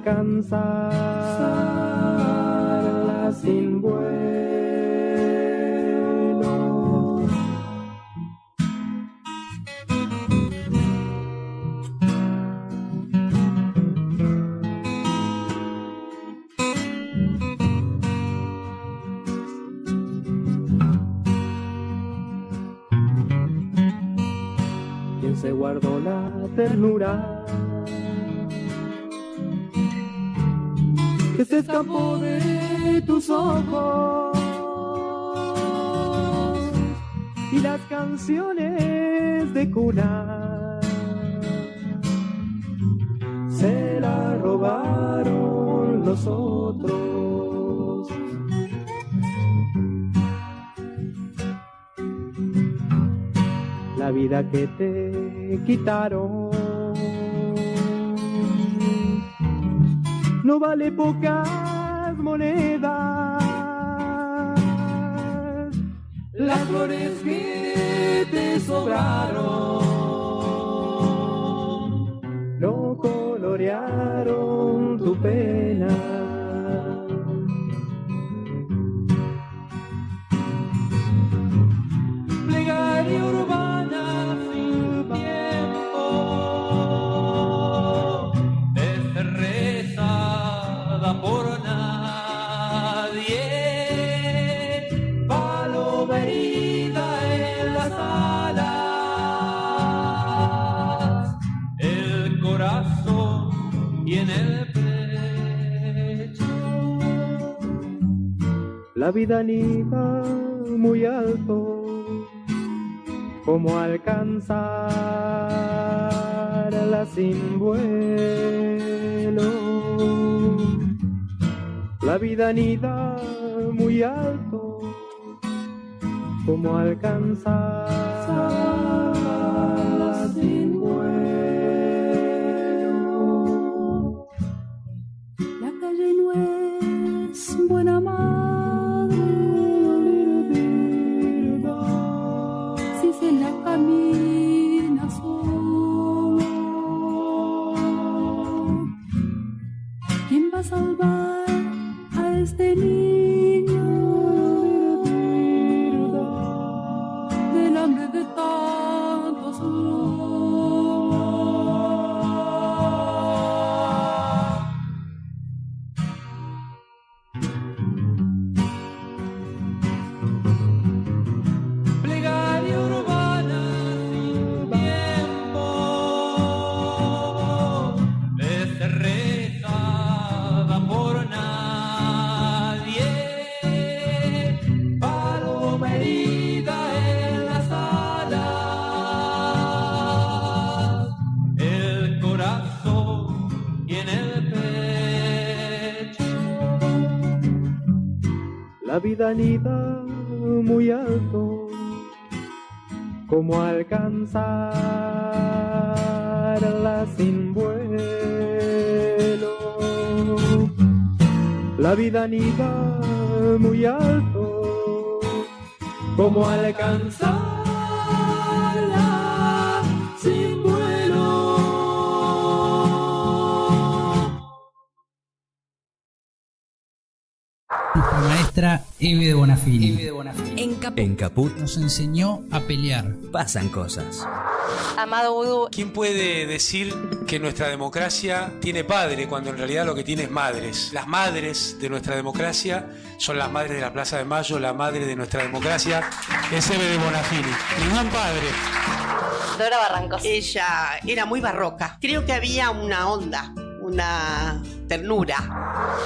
alcanzarla sin vuelo. Quien se guardó la ternura que se escapó de tus ojos y las canciones de cuna se la robaron los otros. La vida que te quitaron no vale pocas monedas. Las flores que te sobraron no colorearon tu pena. Plegaria urbana sin tiempo, desterrada por nadie, paloma herida en las alas, el corazón y en el pecho. La vida anida muy alto, ¿cómo alcanzarla sin vuelo? La vida anida muy alto, ¿cómo alcanzarla sin vuelo? La calle no es buena madre si se la camina solo. ¿Quién va a salvar a este niño del hambre de tantos lobos? Plegaria urbana sin tiempo, desterrada por nadie, paloma herida en las alas, el corazón y en el pecho. La vida anida muy alto, ¿cómo alcanzarla sin vuelo? La vida anida muy alto, ¿cómo alcanzarla sin vuelo? Nuestra maestra Eve de Bonafini. En Caput Nos enseñó a pelear. pasan cosas. Amado Vudú. ¿Quién puede decir que nuestra democracia tiene padre cuando en realidad lo que tiene es madres? Las madres de nuestra democracia son las madres de la Plaza de Mayo, la madre de nuestra democracia es Eve de Bonafini. Ningún padre. Dora Barrancos. Ella era muy barroca. Creo que había una onda, una ternura.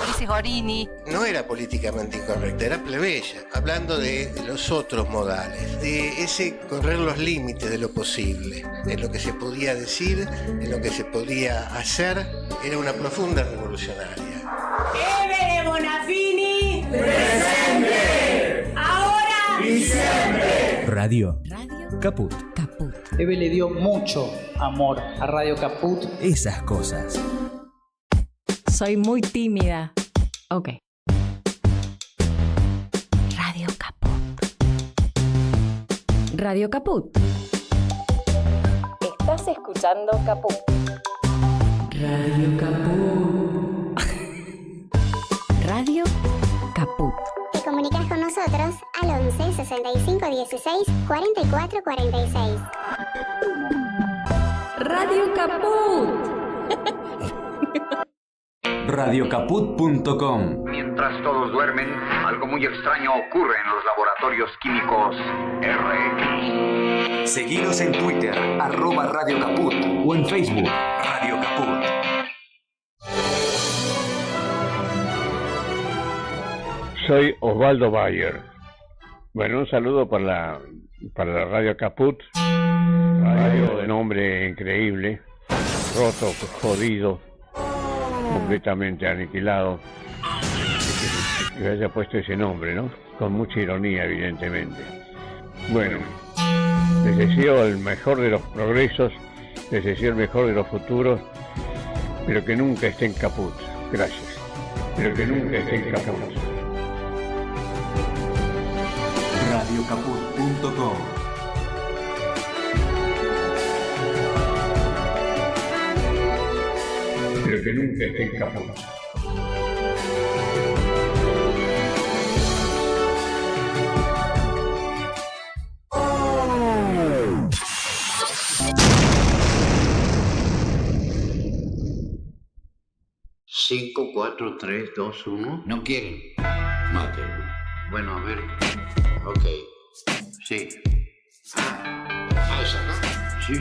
Ulises Gorini. No era políticamente incorrecta, era plebeya, hablando de los otros modales, de ese correr los límites de lo posible, en lo que se podía decir, en lo que se podía hacer. Era una profunda revolucionaria. ¡Eve de Bonafini! ¡Presente! ¡Ahora! ¡Y siempre! Radio Caput. Eve le dio mucho amor a Radio Caput. Esas cosas. Soy muy tímida. Ok. Radio Caput. Radio Caput. Estás escuchando Caput. Radio Caput. 16 44 46. Radio Caput. Radiocaput.com. Mientras todos duermen, algo muy extraño ocurre en los laboratorios químicos RX. Seguinos en Twitter, @Radio Caput, o en Facebook, Radio Caput. Soy Osvaldo Bayer. Bueno, un saludo para la Radio Caput, radio de nombre increíble, roto, jodido, completamente aniquilado, que haya puesto ese nombre, ¿no? Con mucha ironía, evidentemente. Bueno, les deseo el mejor de los progresos, les deseo el mejor de los futuros, pero que nunca estén caput. Gracias. Pero que nunca estén caput. Radiocaput.com. Pero que nunca estén caput. Cinco, 4, 3, 2, 1. ¿No quieren? Mate. Bueno, a ver. Ok. Sí. Esa, ¿no? Sí.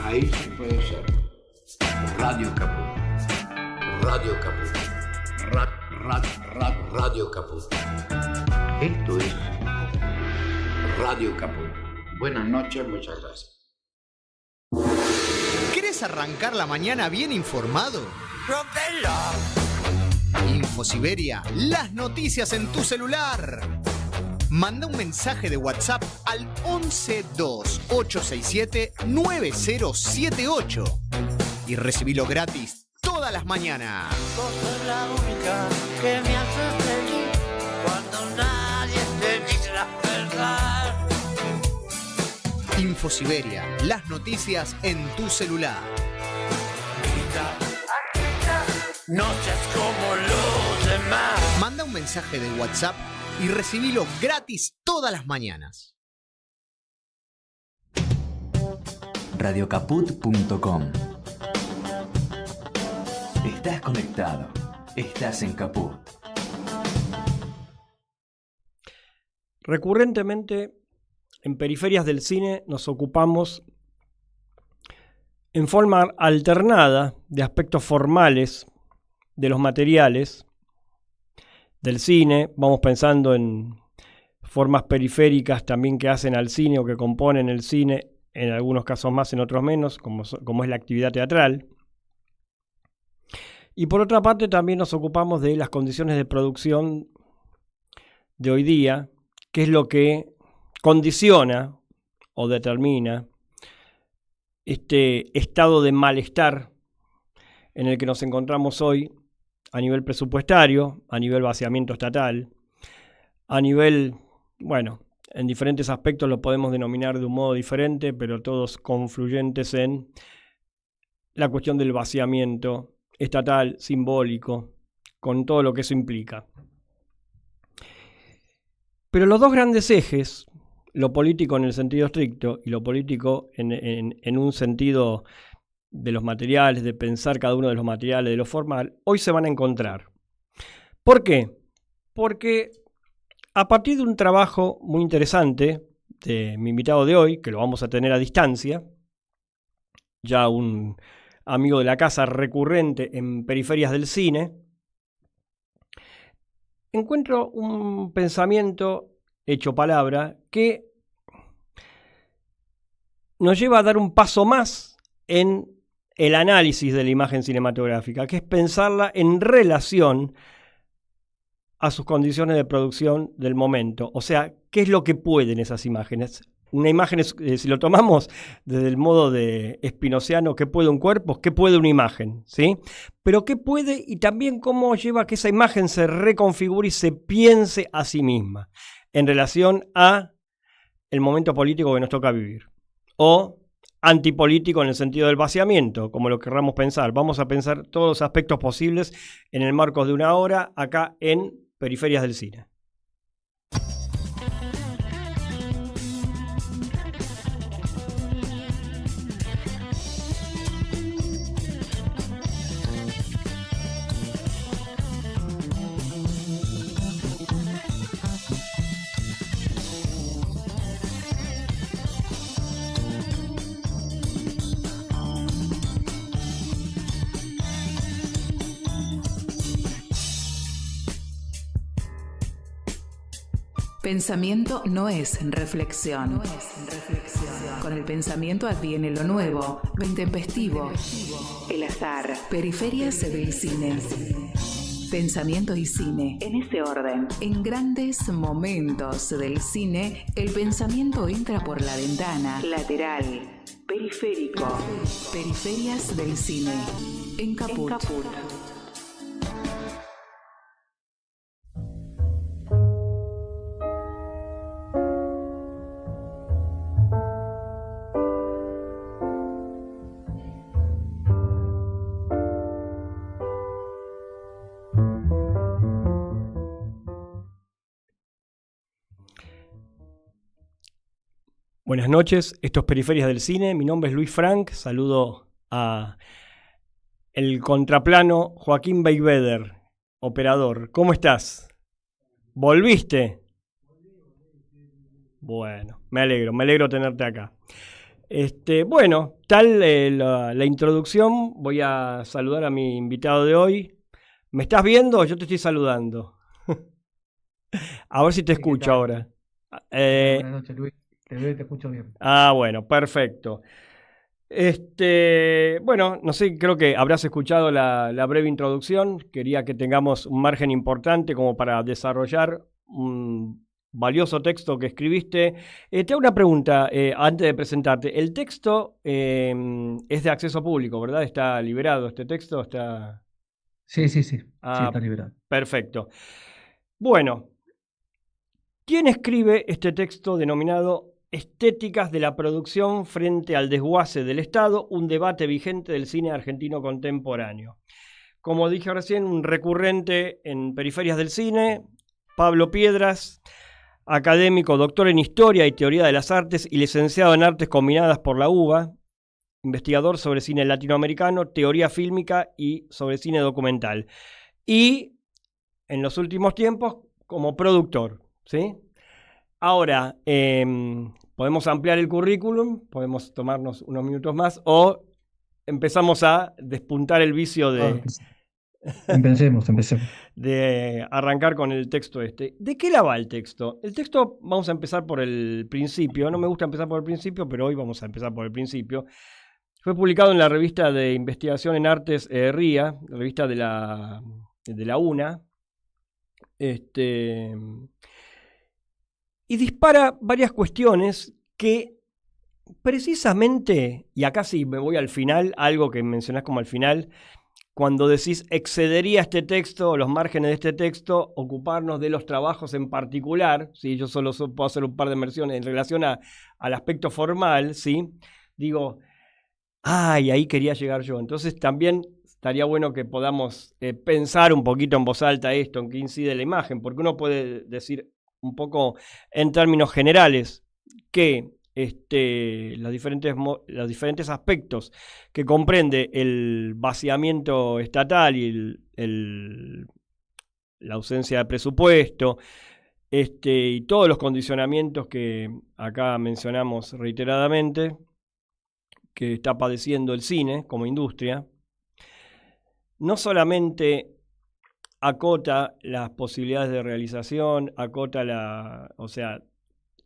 Ahí sí puede ser. Radio Caput. Radio Caput. Radio Caput. Esto es Radio Caput. Buenas noches, muchas gracias. ¿Querés arrancar la mañana bien informado? ¡Rompelo! InfoSiberia, las noticias en tu celular. Manda un mensaje de WhatsApp al 1128679078 y recibilo gratis todas las mañanas. Vos sos la única que me hace feliz cuando nadie te dice la verdad. InfoSiberia, las noticias en tu celular. No seas como los demás. Manda un mensaje de WhatsApp y recibilo gratis todas las mañanas. Radiocaput.com. Estás conectado. Estás en Caput. Recurrentemente, en Periferias del Cine nos ocupamos en forma alternada de aspectos formales de los materiales del cine. Vamos pensando en formas periféricas también que hacen al cine o que componen el cine, en algunos casos más, en otros menos, como es la actividad teatral. Y por otra parte también nos ocupamos de las condiciones de producción de hoy día, que es lo que condiciona o determina este estado de malestar en el que nos encontramos hoy a nivel presupuestario, a nivel vaciamiento estatal, a nivel, bueno, en diferentes aspectos lo podemos denominar de un modo diferente, pero todos confluyentes en la cuestión del vaciamiento estatal, simbólico, con todo lo que eso implica. Pero los dos grandes ejes, lo político en el sentido estricto y lo político en un sentido de los materiales, de pensar cada uno de los materiales, de lo formal, hoy se van a encontrar. ¿Por qué? Porque a partir de un trabajo muy interesante de mi invitado de hoy, que lo vamos a tener a distancia, ya un amigo de la casa recurrente en Periferias del Cine, encuentro un pensamiento hecho palabra que nos lleva a dar un paso más en el análisis de la imagen cinematográfica, que es pensarla en relación a sus condiciones de producción del momento. O sea, ¿qué es lo que pueden esas imágenes? Una imagen, si lo tomamos desde el modo de espinociano, ¿qué puede un cuerpo? ¿Qué puede una imagen? ¿Sí? Pero ¿qué puede? Y también cómo lleva a que esa imagen se reconfigure y se piense a sí misma en relación a el momento político que nos toca vivir. O antipolítico en el sentido del vaciamiento, como lo querramos pensar. Vamos a pensar todos los aspectos posibles en el marco de una hora acá en Periferias del Cine. Pensamiento no es reflexión. Con el pensamiento adviene lo nuevo, lo intempestivo, el azar. Periferias del cine. Pensamiento y cine, en ese orden. En grandes momentos del cine, el pensamiento entra por la ventana, lateral, periférico. Periferias del cine, en Caput. Buenas noches, esto es Periferias del Cine, mi nombre es Luis Frank, saludo a el contraplano Joaquín Beiveder, operador. ¿Cómo estás? ¿Volviste? Bueno, me alegro tenerte acá. Bueno, tal la introducción, voy a saludar a mi invitado de hoy. ¿Me estás viendo o yo te estoy saludando? A ver si te escucho ahora. Buenas noches, Luis. Te veo y te escucho bien. Ah, bueno, perfecto. Bueno, no sé, creo que habrás escuchado la breve introducción. Quería que tengamos un margen importante como para desarrollar un valioso texto que escribiste. Te hago una pregunta antes de presentarte. El texto es de acceso público, ¿verdad? ¿Está liberado este texto? Sí. Sí, está liberado. Perfecto. Bueno, ¿quién escribe este texto denominado Estéticas de la producción frente al desguace del Estado, un debate vigente del cine argentino contemporáneo? Como dije recién, un recurrente en Periferias del Cine, Pablo Piedras, académico, doctor en Historia y Teoría de las Artes y licenciado en Artes Combinadas por la UBA, investigador sobre cine latinoamericano, teoría fílmica y sobre cine documental. Y, en los últimos tiempos, como productor, ¿sí? Ahora, podemos ampliar el currículum, podemos tomarnos unos minutos más o empezamos a despuntar el vicio de... Empecemos. De arrancar con el texto este. ¿De qué la va el texto? El texto, vamos a empezar por el principio. No me gusta empezar por el principio, pero hoy vamos a empezar por el principio. Fue publicado en la revista de investigación en artes RIA, la revista de la UNA. Y dispara varias cuestiones que precisamente, y acá sí me voy al final, algo que mencionás como al final, cuando decís excedería este texto, los márgenes de este texto, ocuparnos de los trabajos en particular, ¿sí? Yo solo puedo hacer un par de menciones en relación al aspecto formal, ¿sí? Digo, ahí quería llegar yo. Entonces también estaría bueno que podamos pensar un poquito en voz alta esto, en qué incide la imagen, porque uno puede decir un poco en términos generales que los diferentes aspectos que comprende el vaciamiento estatal y la ausencia de presupuesto y todos los condicionamientos que acá mencionamos reiteradamente que está padeciendo el cine como industria, no solamente acota las posibilidades de realización, acota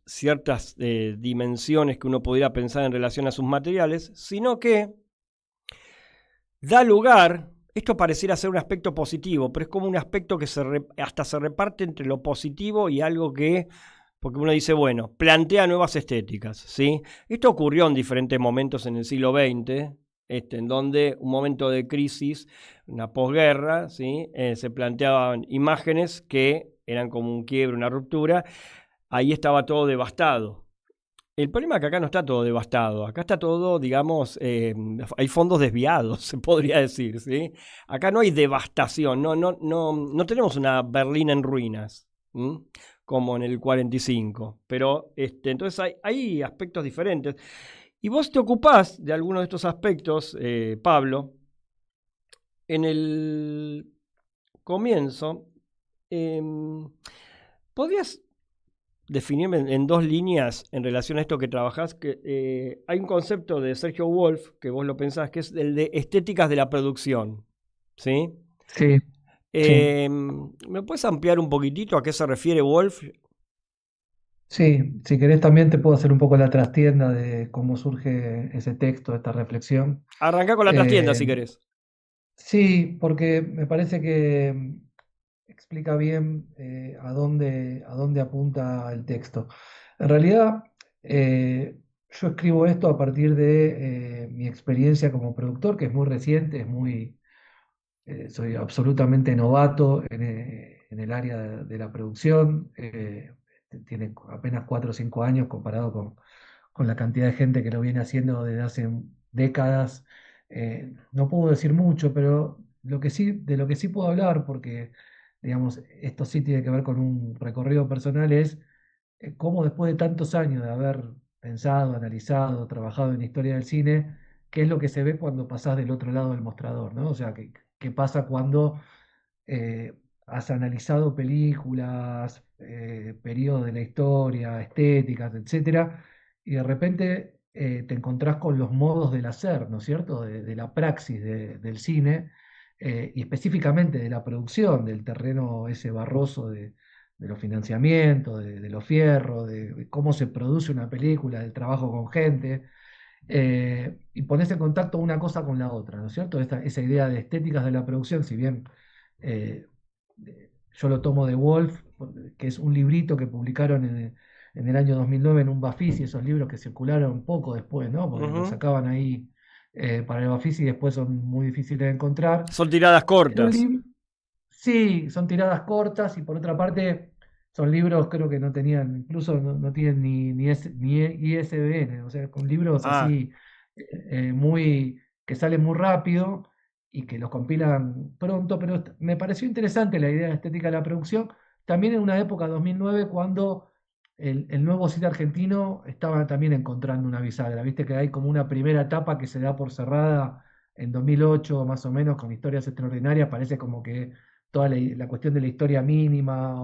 ciertas dimensiones que uno pudiera pensar en relación a sus materiales, sino que da lugar, esto pareciera ser un aspecto positivo, pero es como un aspecto que hasta se reparte entre lo positivo y algo que, porque uno dice, bueno, plantea nuevas estéticas, ¿sí? Esto ocurrió en diferentes momentos en el siglo XX, en donde un momento de crisis, una posguerra, ¿sí? Se planteaban imágenes que eran como un quiebre, una ruptura. Ahí estaba todo devastado. El problema es que acá no está todo devastado. Acá está todo, digamos, hay fondos desviados, se podría decir, ¿sí? Acá no hay devastación, no tenemos una Berlín en ruinas, como en el 45. Pero entonces hay aspectos diferentes. Y vos te ocupás de algunos de estos aspectos, Pablo. En el comienzo, ¿podrías definirme en dos líneas en relación a esto que trabajás? Que hay un concepto de Sergio Wolf, que vos lo pensás, que es el de estéticas de la producción, ¿sí? Sí. ¿Me puedes ampliar un poquitito a qué se refiere Wolf? Sí, si querés también te puedo hacer un poco la trastienda de cómo surge ese texto, esta reflexión. Arrancá con la trastienda si querés. Sí, porque me parece que explica bien a dónde apunta el texto. En realidad, yo escribo esto a partir de mi experiencia como productor, que es muy reciente, soy absolutamente novato en el área de la producción. Tiene apenas 4 o 5 años comparado con la cantidad de gente que lo viene haciendo desde hace décadas. No puedo decir mucho, pero de lo que sí puedo hablar, porque digamos, esto sí tiene que ver con un recorrido personal, es cómo después de tantos años de haber pensado, analizado, trabajado en la historia del cine, qué es lo que se ve cuando pasás del otro lado del mostrador, ¿no? O sea, qué pasa cuando has analizado películas, periodos de la historia, estéticas, etcétera, y de repente te encontrás con los modos del hacer, ¿no es cierto? De la praxis del cine, y específicamente de la producción, del terreno ese barroso de los financiamientos, de los fierros, de cómo se produce una película, del trabajo con gente, y pones en contacto una cosa con la otra, ¿no es cierto? Esa idea de estéticas de la producción, si bien eh, yo lo tomo de Wolf, que es un librito que publicaron en el año 2009 en un Bafisi, esos libros que circularon poco después, ¿no? Porque los sacaban ahí para el Bafisi y después son muy difíciles de encontrar. Son tiradas cortas. Sí, son tiradas cortas y por otra parte son libros creo que no tenían, incluso no tienen ni ISBN, o sea, con libros así que salen muy rápido y que los compilan pronto, pero me pareció interesante la idea estética de la producción, también en una época 2009 cuando el nuevo cine argentino estaba también encontrando una bisagra, viste que hay como una primera etapa que se da por cerrada en 2008 más o menos con Historias Extraordinarias, parece como que toda la cuestión de la historia mínima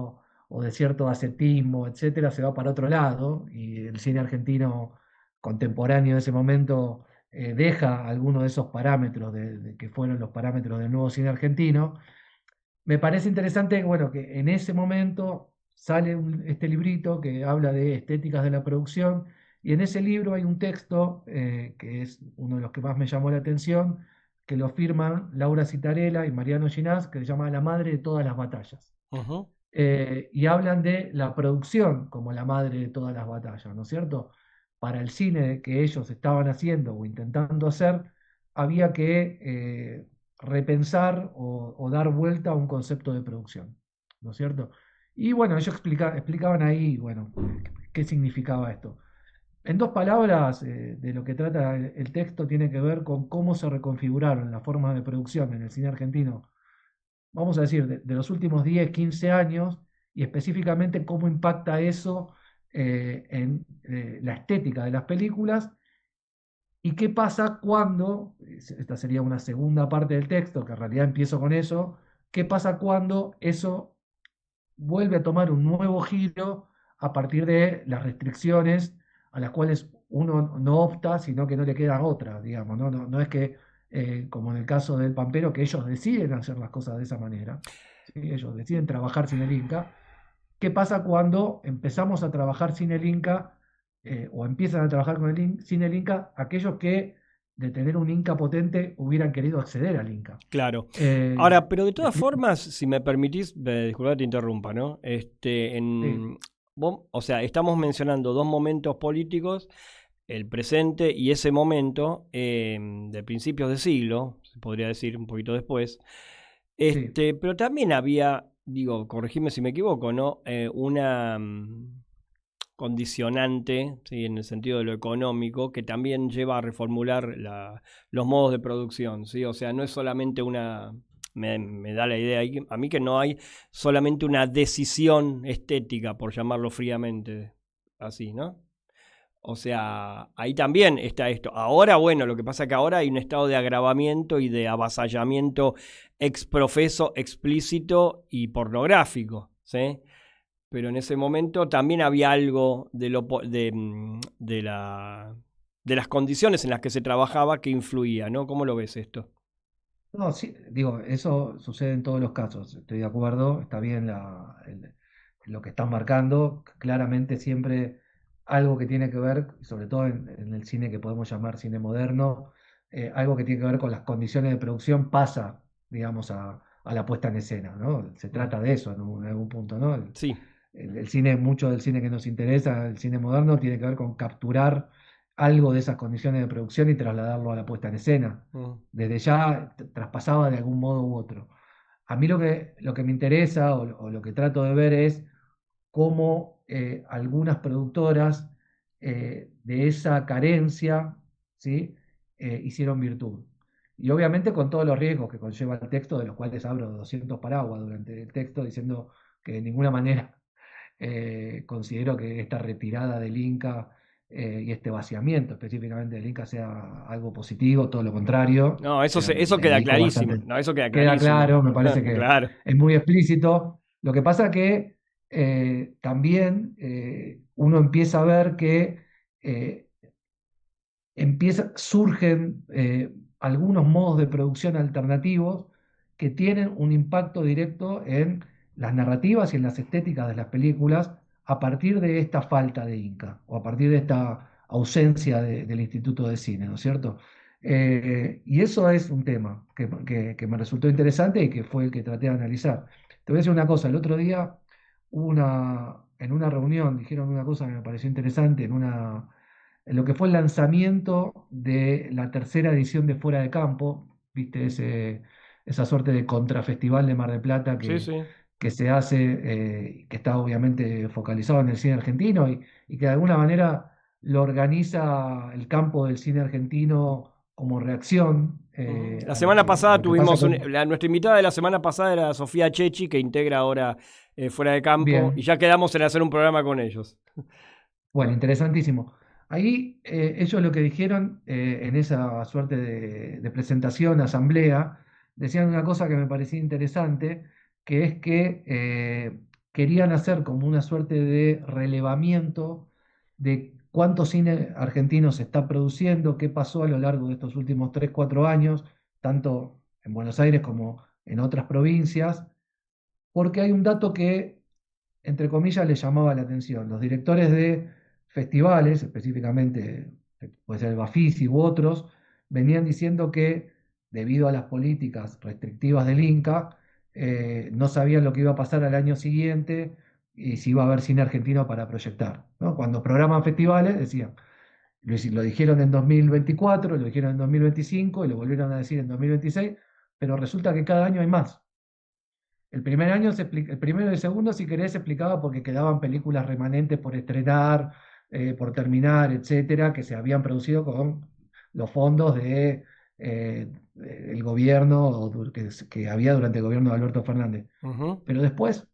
o de cierto ascetismo, etcétera, se va para otro lado y el cine argentino contemporáneo de ese momento deja algunos de esos parámetros que fueron los parámetros del nuevo cine argentino. Me parece interesante, bueno, que en ese momento sale este librito que habla de estéticas de la producción y en ese libro hay un texto que es uno de los que más me llamó la atención, que lo firman Laura Citarella y Mariano Ginás, que se llama La madre de todas las batallas. Y hablan de la producción como la madre de todas las batallas, ¿no es cierto? Para el cine que ellos estaban haciendo o intentando hacer, había que repensar o dar vuelta a un concepto de producción, ¿no es cierto? Y bueno, ellos explicaban ahí, bueno, qué significaba esto. En 2 palabras, de lo que trata el texto tiene que ver con cómo se reconfiguraron las formas de producción en el cine argentino, vamos a decir, de los últimos 10, 15 años, y específicamente cómo impacta eso en la estética de las películas, y qué pasa cuando, esta sería una segunda parte del texto, que en realidad empiezo con eso, qué pasa cuando eso vuelve a tomar un nuevo giro a partir de las restricciones a las cuales uno no opta, sino que no le queda otra, digamos, no es que, como en el caso del Pampero, que ellos deciden hacer las cosas de esa manera, ¿sí? Ellos deciden trabajar sin el Inca. ¿Qué pasa cuando empezamos a trabajar sin el Inca, o empiezan a trabajar sin el Inca, aquellos que de tener un Inca potente hubieran querido acceder al Inca? Claro. Ahora, pero de todas formas, si me permitís, disculpa que te interrumpa, ¿no? Sí. O sea, estamos mencionando 2 momentos políticos, el presente y ese momento de principios de siglo, se podría decir un poquito después. Sí. Pero también había, digo, corregime si me equivoco, ¿no? Una condicionante, ¿sí? En el sentido de lo económico, que también lleva a reformular los modos de producción, ¿sí? O sea, no es solamente una... Me da la idea a mí que no hay solamente una decisión estética, por llamarlo fríamente así, ¿no? O sea, ahí también está esto. Ahora, bueno, lo que pasa es que ahora hay un estado de agravamiento y de avasallamiento exprofeso, explícito y pornográfico, ¿sí? Pero en ese momento también había algo de las condiciones en las que se trabajaba que influía, ¿no? ¿Cómo lo ves esto? No, sí, digo, eso sucede en todos los casos, estoy de acuerdo, está bien lo que están marcando, claramente siempre algo que tiene que ver, sobre todo en el cine que podemos llamar cine moderno, algo que tiene que ver con las condiciones de producción pasa, digamos, a la puesta en escena, ¿no? Se trata de eso en algún punto, ¿no? Sí. El cine, mucho del cine que nos interesa, el cine moderno, tiene que ver con capturar algo de esas condiciones de producción y trasladarlo a la puesta en escena. Desde ya traspasaba de algún modo u otro. A mí lo que me interesa o lo que trato de ver es cómo algunas productoras de esa carencia, ¿sí? Hicieron virtud. Y obviamente con todos los riesgos que conlleva el texto, de los cuales abro 200 paraguas durante el texto, diciendo que de ninguna manera considero que esta retirada del Inca y este vaciamiento específicamente del Inca sea algo positivo, todo lo contrario. No, eso queda clarísimo. No, eso queda clarísimo. Queda claro, me parece que claro. Es muy explícito. Lo que pasa que también uno empieza a ver que surgen algunos modos de producción alternativos que tienen un impacto directo en las narrativas y en las estéticas de las películas a partir de esta falta de Inca o a partir de esta ausencia del Instituto de Cine, ¿no es cierto? Y eso es un tema que me resultó interesante y que fue el que traté de analizar. Te voy a decir una cosa, el otro día en una reunión dijeron una cosa que me pareció interesante, en lo que fue el lanzamiento de la tercera edición de Fuera de Campo, viste esa suerte de contrafestival de Mar del Plata que se hace, que está obviamente focalizado en el cine argentino y que de alguna manera lo organiza el campo del cine argentino como reacción. La semana pasada tuvimos, nuestra invitada de la semana pasada era Sofía Chechi, que integra ahora Fuera de Campo, Bien. y ya quedamos en hacer un programa con ellos. Bueno, interesantísimo. Ahí ellos lo que dijeron en esa suerte de presentación, asamblea, decían una cosa que me parecía interesante, que es que querían hacer como una suerte de relevamiento de cuánto cine argentino se está produciendo, qué pasó a lo largo de estos últimos 3, 4 años, tanto en Buenos Aires como en otras provincias, porque hay un dato que, entre comillas, les llamaba la atención. Los directores de festivales, específicamente puede ser el Bafisi u otros, venían diciendo que debido a las políticas restrictivas del Inca, no sabían lo que iba a pasar al año siguiente y si iba a haber cine argentino para proyectar, ¿no? Cuando programan festivales decían, lo dijeron en 2024, lo dijeron en 2025 y lo volvieron a decir en 2026, pero resulta que cada año hay más. El primero y el segundo, si querés, se explicaba porque quedaban películas remanentes por estrenar, por terminar, etcétera, que se habían producido con los fondos del gobierno que había durante el gobierno de Alberto Fernández. Pero después,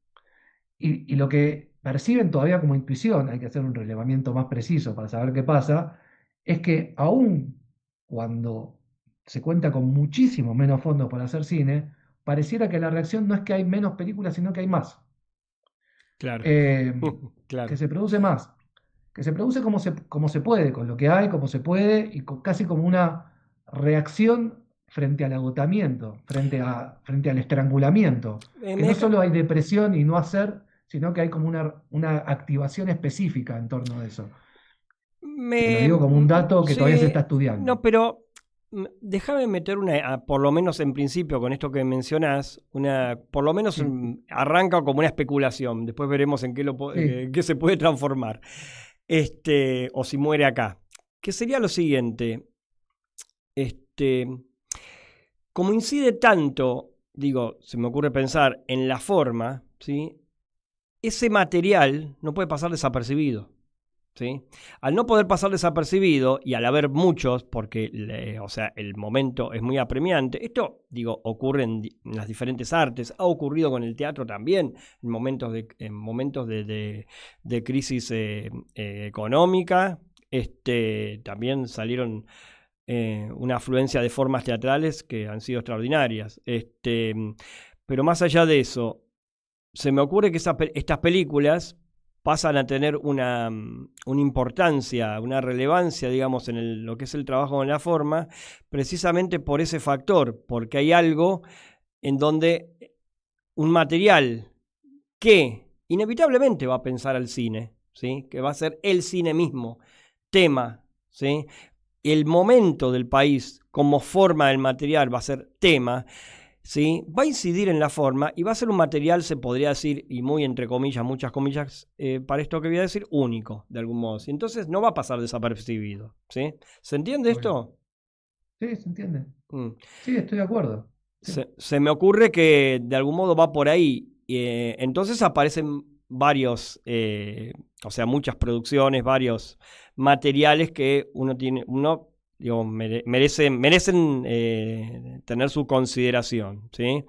y lo que perciben todavía como intuición, hay que hacer un relevamiento más preciso para saber qué pasa, es que aún cuando se cuenta con muchísimo menos fondos para hacer cine, pareciera que la reacción no es que hay menos películas, sino que hay más. Claro. Claro. Que se produce más. Que se produce como se puede, con lo que hay, como se puede, y casi como una reacción frente al agotamiento, frente al estrangulamiento. Que no solo hay depresión y no hacer, sino que hay como una activación específica en torno a eso. Lo digo como un dato que todavía se está estudiando. No, pero déjame meter por lo menos en principio con esto que mencionás, por lo menos arranca como una especulación, después veremos en qué se puede transformar, o si muere acá, que sería lo siguiente, como incide tanto, se me ocurre pensar en la forma, ¿sí? Ese material no puede pasar desapercibido. ¿Sí? Al no poder pasar desapercibido y al haber muchos, porque el momento es muy apremiante, esto ocurre en las diferentes artes, ha ocurrido con el teatro también, en momentos de crisis económica, también salieron una afluencia de formas teatrales que han sido extraordinarias, pero más allá de eso, se me ocurre que estas películas pasan a tener una importancia, una relevancia, digamos, en lo que es el trabajo en la forma, precisamente por ese factor, porque hay algo en donde un material que inevitablemente va a pensar al cine, ¿sí? Que va a ser el cine mismo, tema, ¿sí? El momento del país como forma del material va a ser tema, ¿sí? Va a incidir en la forma y va a ser un material, se podría decir, y muy entre comillas, muchas comillas, para esto que voy a decir, único, de algún modo. ¿Sí? Entonces no va a pasar desapercibido, ¿sí? ¿Se entiende esto? Sí, se entiende. Sí, estoy de acuerdo. Sí. Se me ocurre que de algún modo va por ahí. Entonces aparecen varios, o sea, muchas producciones, varios materiales que digo, merecen tener su consideración, ¿sí?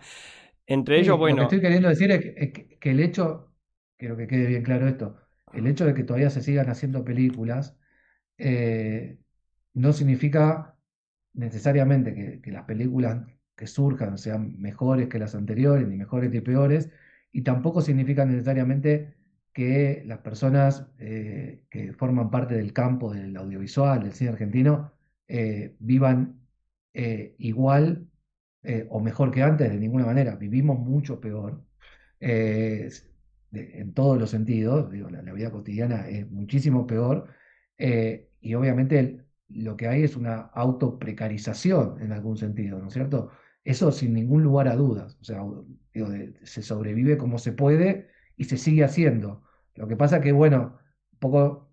Entre ellos, bueno... Lo que estoy queriendo decir es que el hecho, quiero que quede bien claro esto, el hecho de que todavía se sigan haciendo películas no significa necesariamente que las películas que surjan sean mejores que las anteriores, ni mejores ni peores, y tampoco significa necesariamente que las personas que forman parte del campo del audiovisual, del cine argentino, vivan igual o mejor que antes, de ninguna manera. Vivimos mucho peor en todos los sentidos. Digo, la vida cotidiana es muchísimo peor y obviamente lo que hay es una autoprecarización en algún sentido, ¿no es cierto? Eso sin ningún lugar a dudas. O sea, digo, se sobrevive como se puede y se sigue haciendo. Lo que pasa que, bueno, un poco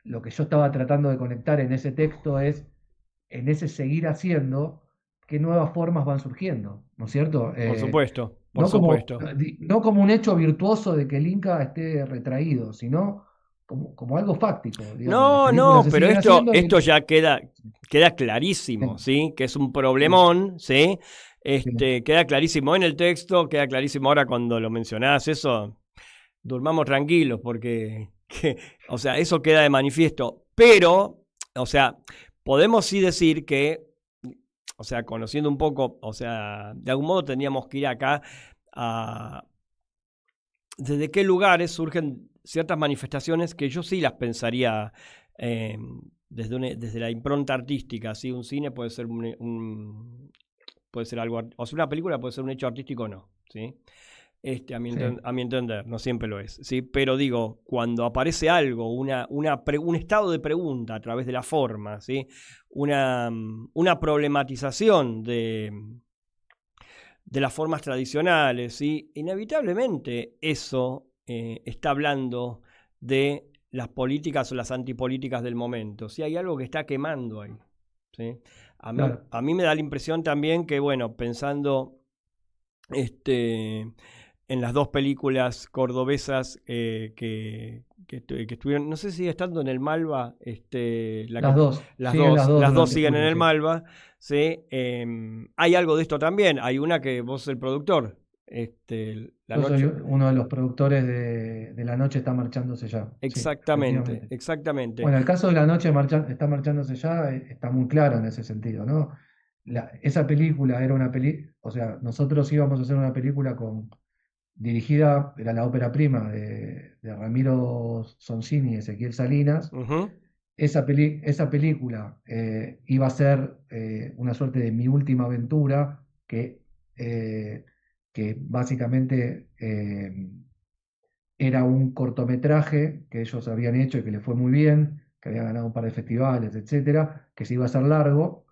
lo que yo estaba tratando de conectar en ese texto es, en ese seguir haciendo, qué nuevas formas van surgiendo, ¿no es cierto? Por supuesto, por supuesto. No como un hecho virtuoso de que el Inca esté retraído, sino como algo fáctico. Digamos. No, pero esto ya queda clarísimo, ¿sí? Que es un problemón, ¿sí? Queda clarísimo en el texto, queda clarísimo ahora cuando lo mencionás, eso, durmamos tranquilos, porque, o sea, eso queda de manifiesto. Pero, o sea, podemos sí decir que, o sea, conociendo un poco, o sea, de algún modo tendríamos que ir acá a desde qué lugares surgen ciertas manifestaciones que yo sí las pensaría desde la impronta artística, ¿sí? Un cine puede ser puede ser algo, o sea, una película puede ser un hecho artístico o no, ¿sí? A mi entender, no siempre lo es, ¿sí? Pero digo, cuando aparece algo, un estado de pregunta a través de la forma, ¿sí? Una problematización de las formas tradicionales, ¿sí? Inevitablemente eso está hablando de las políticas o las antipolíticas del momento. ¿Sí? Hay algo que está quemando ahí, ¿sí? A mí me da la impresión también que, bueno, pensando en las dos películas cordobesas que estuvieron, no sé si estando en el Malva, las dos siguen en el Malva, ¿sí? Hay algo de esto también, hay una que vos sos el productor. Yo soy uno de los productores de La Noche está marchándose ya. Exactamente, exactamente. Bueno, el caso de La Noche está marchándose ya está muy claro en ese sentido, ¿no? Esa película era una película, o sea, nosotros íbamos a hacer una película dirigida, era la ópera prima de Ramiro Sonsini y Ezequiel Salinas. Esa película iba a ser una suerte de mi última aventura que básicamente era un cortometraje que ellos habían hecho y que les fue muy bien, que había ganado un par de festivales, etcétera, que se iba a hacer largo,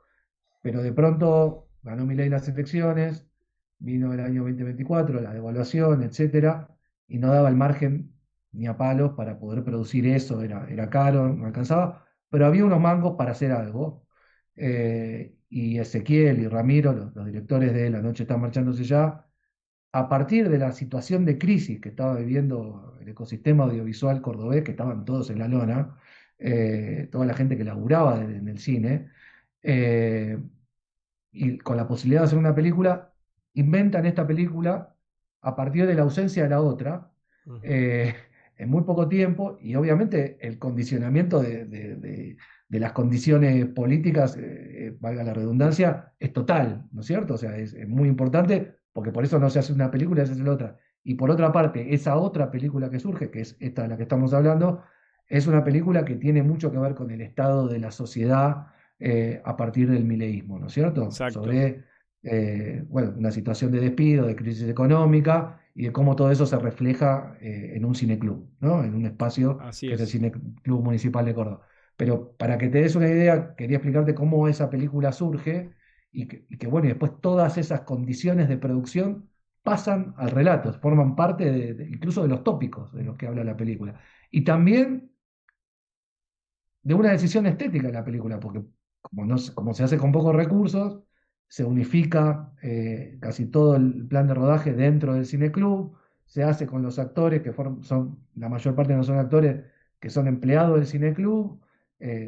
pero de pronto ganó Milei las elecciones, vino el año 2024, la devaluación, etcétera, y no daba el margen ni a palos para poder producir eso, era caro, no alcanzaba, pero había unos mangos para hacer algo. Y Ezequiel y Ramiro, los directores de La Noche está marchándose ya, a partir de la situación de crisis que estaba viviendo el ecosistema audiovisual cordobés, que estaban todos en la lona, toda la gente que laburaba en el cine, y con la posibilidad de hacer una película, inventan esta película a partir de la ausencia de la otra, en muy poco tiempo, y obviamente el condicionamiento de las condiciones políticas, valga la redundancia, es total, ¿no es cierto? O sea, es muy importante, porque por eso no se hace una película, se hace la otra. Y por otra parte, esa otra película que surge, que es esta de la que estamos hablando, es una película que tiene mucho que ver con el estado de la sociedad a partir del mileísmo, ¿no es cierto? Exacto. Sobre bueno, una situación de despido, de crisis económica, y de cómo todo eso se refleja en un cineclub, ¿no? En un espacio Así que es el es. Cineclub Municipal de Córdoba. Pero para que te des una idea, quería explicarte cómo esa película surge bueno, y después todas esas condiciones de producción pasan al relato, forman parte incluso de los tópicos de los que habla la película. Y también de una decisión estética de la película, porque como se hace con pocos recursos, se unifica casi todo el plan de rodaje dentro del cineclub, se hace con los actores, la mayor parte no son actores que son empleados del cineclub,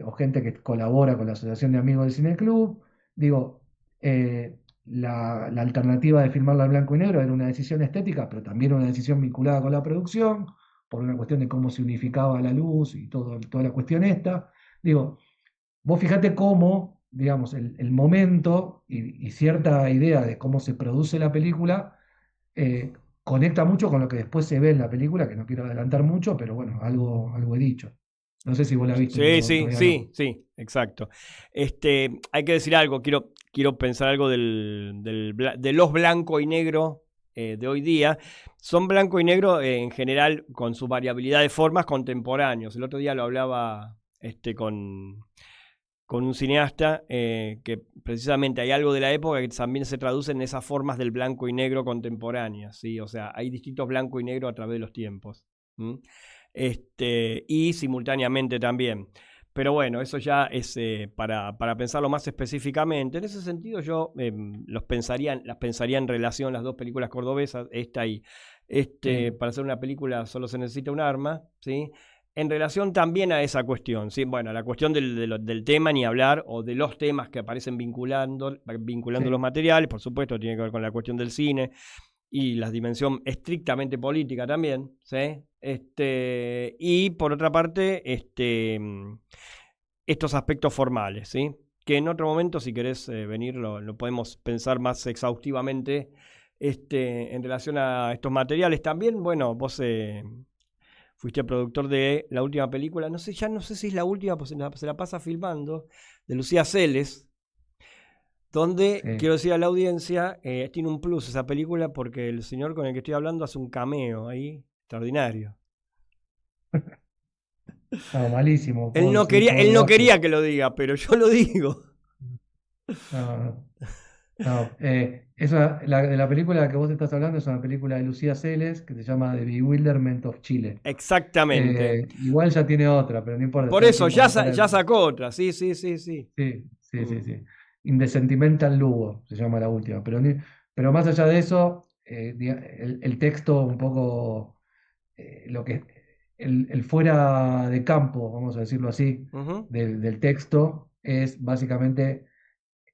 o gente que colabora con la Asociación de Amigos del Cineclub. Digo, la alternativa de filmarla en blanco y negro era una decisión estética, pero también una decisión vinculada con la producción, por una cuestión de cómo se unificaba la luz y toda la cuestión esta. Digo, vos fíjate cómo, digamos, el momento y cierta idea de cómo se produce la película conecta mucho con lo que después se ve en la película, que no quiero adelantar mucho, pero bueno, algo he dicho. No sé si vos la viste. Sí, exacto. Hay que decir algo, quiero pensar algo de los blanco y negro de hoy día. Son blanco y negro en general con su variabilidad de formas contemporáneos. El otro día lo hablaba con un cineasta que precisamente hay algo de la época que también se traduce en esas formas del blanco y negro contemporáneas, ¿sí? O sea, hay distintos blanco y negro a través de los tiempos. Y simultáneamente también. Pero bueno, eso ya es para pensarlo más específicamente. En ese sentido yo las pensaría en relación las dos películas cordobesas, esta y para hacer una película solo se necesita un arma, ¿sí? En relación también a esa cuestión, ¿sí? Bueno, la cuestión del tema ni hablar, o de los temas que aparecen vinculando los materiales, por supuesto, tiene que ver con la cuestión del cine y la dimensión estrictamente política también, ¿sí? Y por otra parte, estos aspectos formales, ¿sí? Que en otro momento, si querés venir, lo podemos pensar más exhaustivamente en relación a estos materiales. También, bueno, vos fuiste productor de la última película, ya no sé si es la última, pues se la pasa filmando, de Lucía Celes, donde, quiero decir a la audiencia, tiene un plus esa película porque el señor con el que estoy hablando hace un cameo ahí, extraordinario. No, malísimo. Él no quería que lo diga, pero yo lo digo. La película de la que vos estás hablando es una película de Lucía Celes que se llama The Bewilderment of Chile. Exactamente. Igual ya tiene otra, pero no importa. Por eso, ya sacó otra, sí. Sí. In the Sentimental Lugo se llama la última. Pero más allá de eso, el texto un poco, el fuera de campo, vamos a decirlo así, del texto es básicamente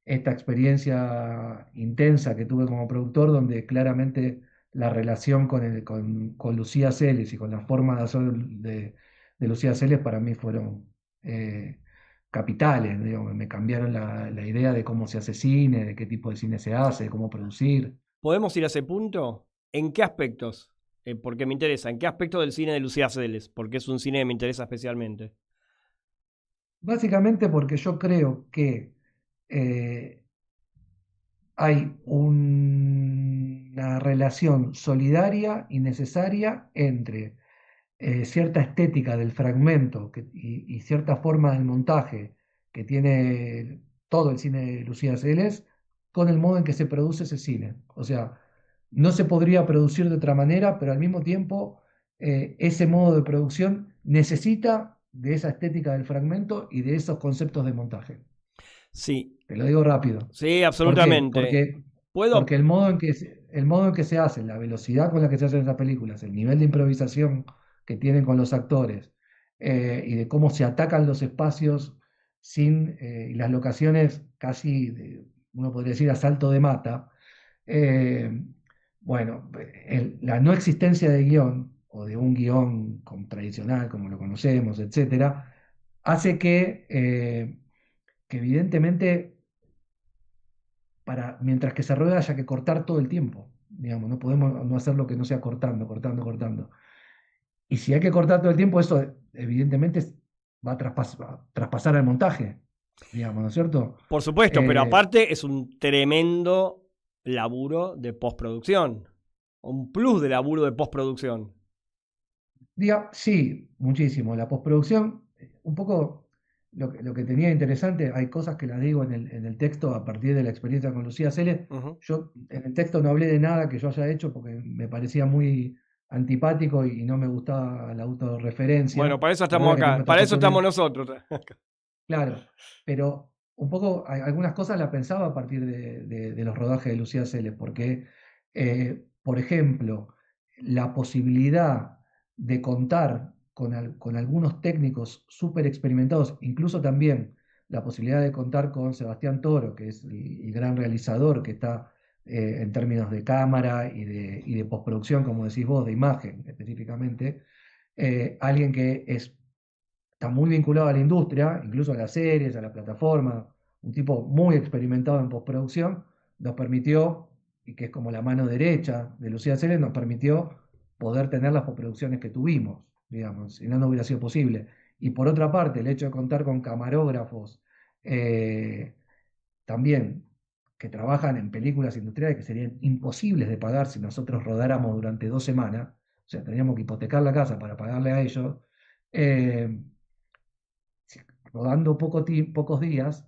esta experiencia intensa que tuve como productor, donde claramente la relación con Lucía Celes y con la forma de hacer de Lucía Celes para mí fueron capitales, digamos, me cambiaron la idea de cómo se hace cine, de qué tipo de cine se hace, de cómo producir. ¿Podemos ir a ese punto? ¿En qué aspectos? Porque me interesa, ¿en qué aspecto del cine de Lucía Celes? Porque es un cine que me interesa especialmente. Básicamente porque yo creo que hay una relación solidaria y necesaria entre cierta estética del fragmento y cierta forma del montaje que tiene todo el cine de Lucía Celes con el modo en que se produce ese cine. O sea, no se podría producir de otra manera, pero al mismo tiempo ese modo de producción necesita de esa estética del fragmento y de esos conceptos de montaje. Sí. Te lo digo rápido. Sí, absolutamente. Porque el modo en que se hace, la velocidad con la que se hacen esas películas, el nivel de improvisación que tienen con los actores y de cómo se atacan los espacios y las locaciones casi, uno podría decir, a salto de mata. Bueno, la no existencia de guión o de un guión tradicional como lo conocemos, etcétera, hace que evidentemente mientras que se rueda haya que cortar todo el tiempo, digamos, no podemos no hacer lo que no sea cortando. Y si hay que cortar todo el tiempo, eso evidentemente va a traspasar al montaje, digamos, ¿no es cierto? Por supuesto, pero aparte es un tremendo laburo de postproducción, un plus de laburo de postproducción. Sí, muchísimo. La postproducción, un poco lo que tenía interesante, hay cosas que las digo en el texto a partir de la experiencia con Lucía Celes. Yo en el texto no hablé de nada que yo haya hecho porque me parecía muy antipático y no me gustaba la autorreferencia. Bueno, para eso La verdad estamos que no acá, me para tocó eso tener- estamos nosotros. Claro, pero un poco algunas cosas las pensaba a partir de los rodajes de Lucía Celes, porque, por ejemplo, la posibilidad de contar con algunos técnicos súper experimentados, incluso también la posibilidad de contar con Sebastián Toro, que es el gran realizador que está en términos de cámara y de postproducción, como decís vos, de imagen específicamente, alguien que está muy vinculado a la industria, incluso a las series, a la plataforma, un tipo muy experimentado en postproducción, nos permitió, y que es como la mano derecha de Lucía Celes, nos permitió poder tener las postproducciones que tuvimos, digamos, si no, no hubiera sido posible. Y por otra parte, el hecho de contar con camarógrafos, también que trabajan en películas industriales que serían imposibles de pagar si nosotros rodáramos durante 2 semanas, o sea, teníamos que hipotecar la casa para pagarle a ellos, eh, rodando pocos días,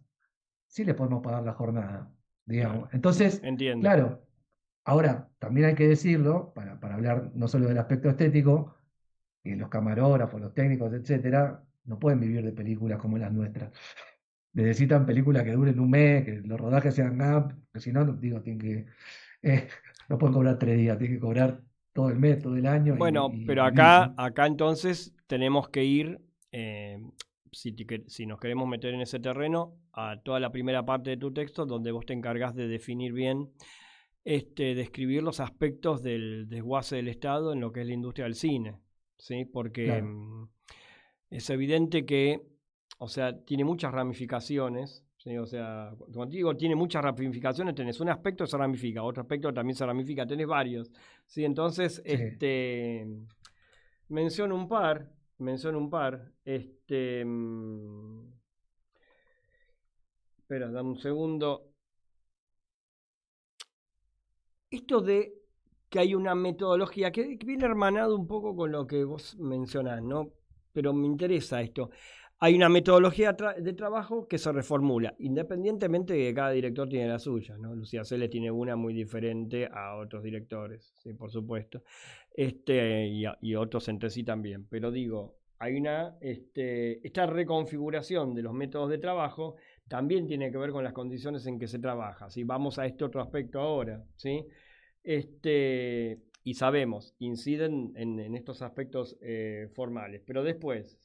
sí les podemos pagar la jornada, digamos. Claro, Entonces, entiendo. claro, ahora también hay que decirlo, para hablar no solo del aspecto estético, que los camarógrafos, los técnicos, etcétera, no pueden vivir de películas como las nuestras. Necesitan películas que duren un mes, que los rodajes sean que si no, digo, no pueden cobrar 3 días, tienen que cobrar todo el mes, todo el año. Bueno, y pero vivir, acá ¿no? entonces tenemos que ir, si nos queremos meter en ese terreno, a toda la primera parte de tu texto, donde vos te encargás de definir bien, describir los aspectos del desguace del Estado en lo que es la industria del cine, ¿sí? Porque Claro. es evidente que, o sea, tiene muchas ramificaciones, ¿sí? O sea, cuando digo tiene muchas ramificaciones, tenés un aspecto que se ramifica, otro aspecto también se ramifica, tenés varios, ¿sí? Entonces, Sí. menciono un par, espera, dame un segundo. Esto de que hay una metodología que viene hermanado un poco con lo que vos mencionás, ¿no? Pero me interesa esto. Hay una metodología de trabajo que se reformula, independientemente de que cada director tiene la suya, ¿no? Lucía Celes tiene una muy diferente a otros directores, sí, por supuesto, y otros entre sí también. Pero digo, hay esta reconfiguración de los métodos de trabajo también tiene que ver con las condiciones en que se trabaja, ¿sí? Vamos a este otro aspecto ahora, ¿sí? Y sabemos, inciden en estos aspectos formales, pero después,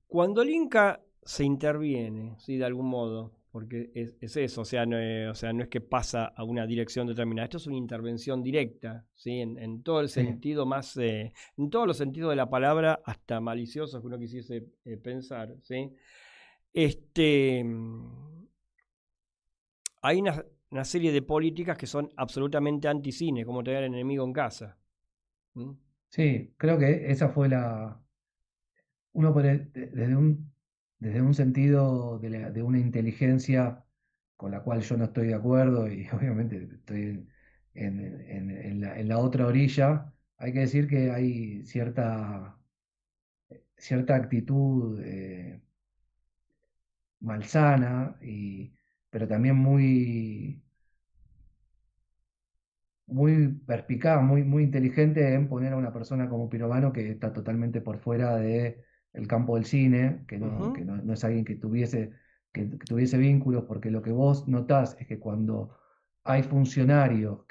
cuando el Inca se interviene, ¿sí? De algún modo, porque es eso, o sea, no es que pasa a una dirección determinada, esto es una intervención directa, ¿sí? En todo el sentido más, en todos los sentidos de la palabra, hasta maliciosos que uno quisiese pensar, ¿sí? Hay una serie de políticas que son absolutamente anticine, como tener el enemigo en casa. ¿Mm? Sí, creo que esa fue uno desde un sentido de una inteligencia con la cual yo no estoy de acuerdo y obviamente estoy en la otra orilla, hay que decir que hay cierta actitud malsana, pero también muy perspicaz, muy inteligente en poner a una persona como Pirovano que está totalmente por fuera del campo del cine, que no es alguien que tuviese vínculos, porque lo que vos notás es que cuando hay funcionarios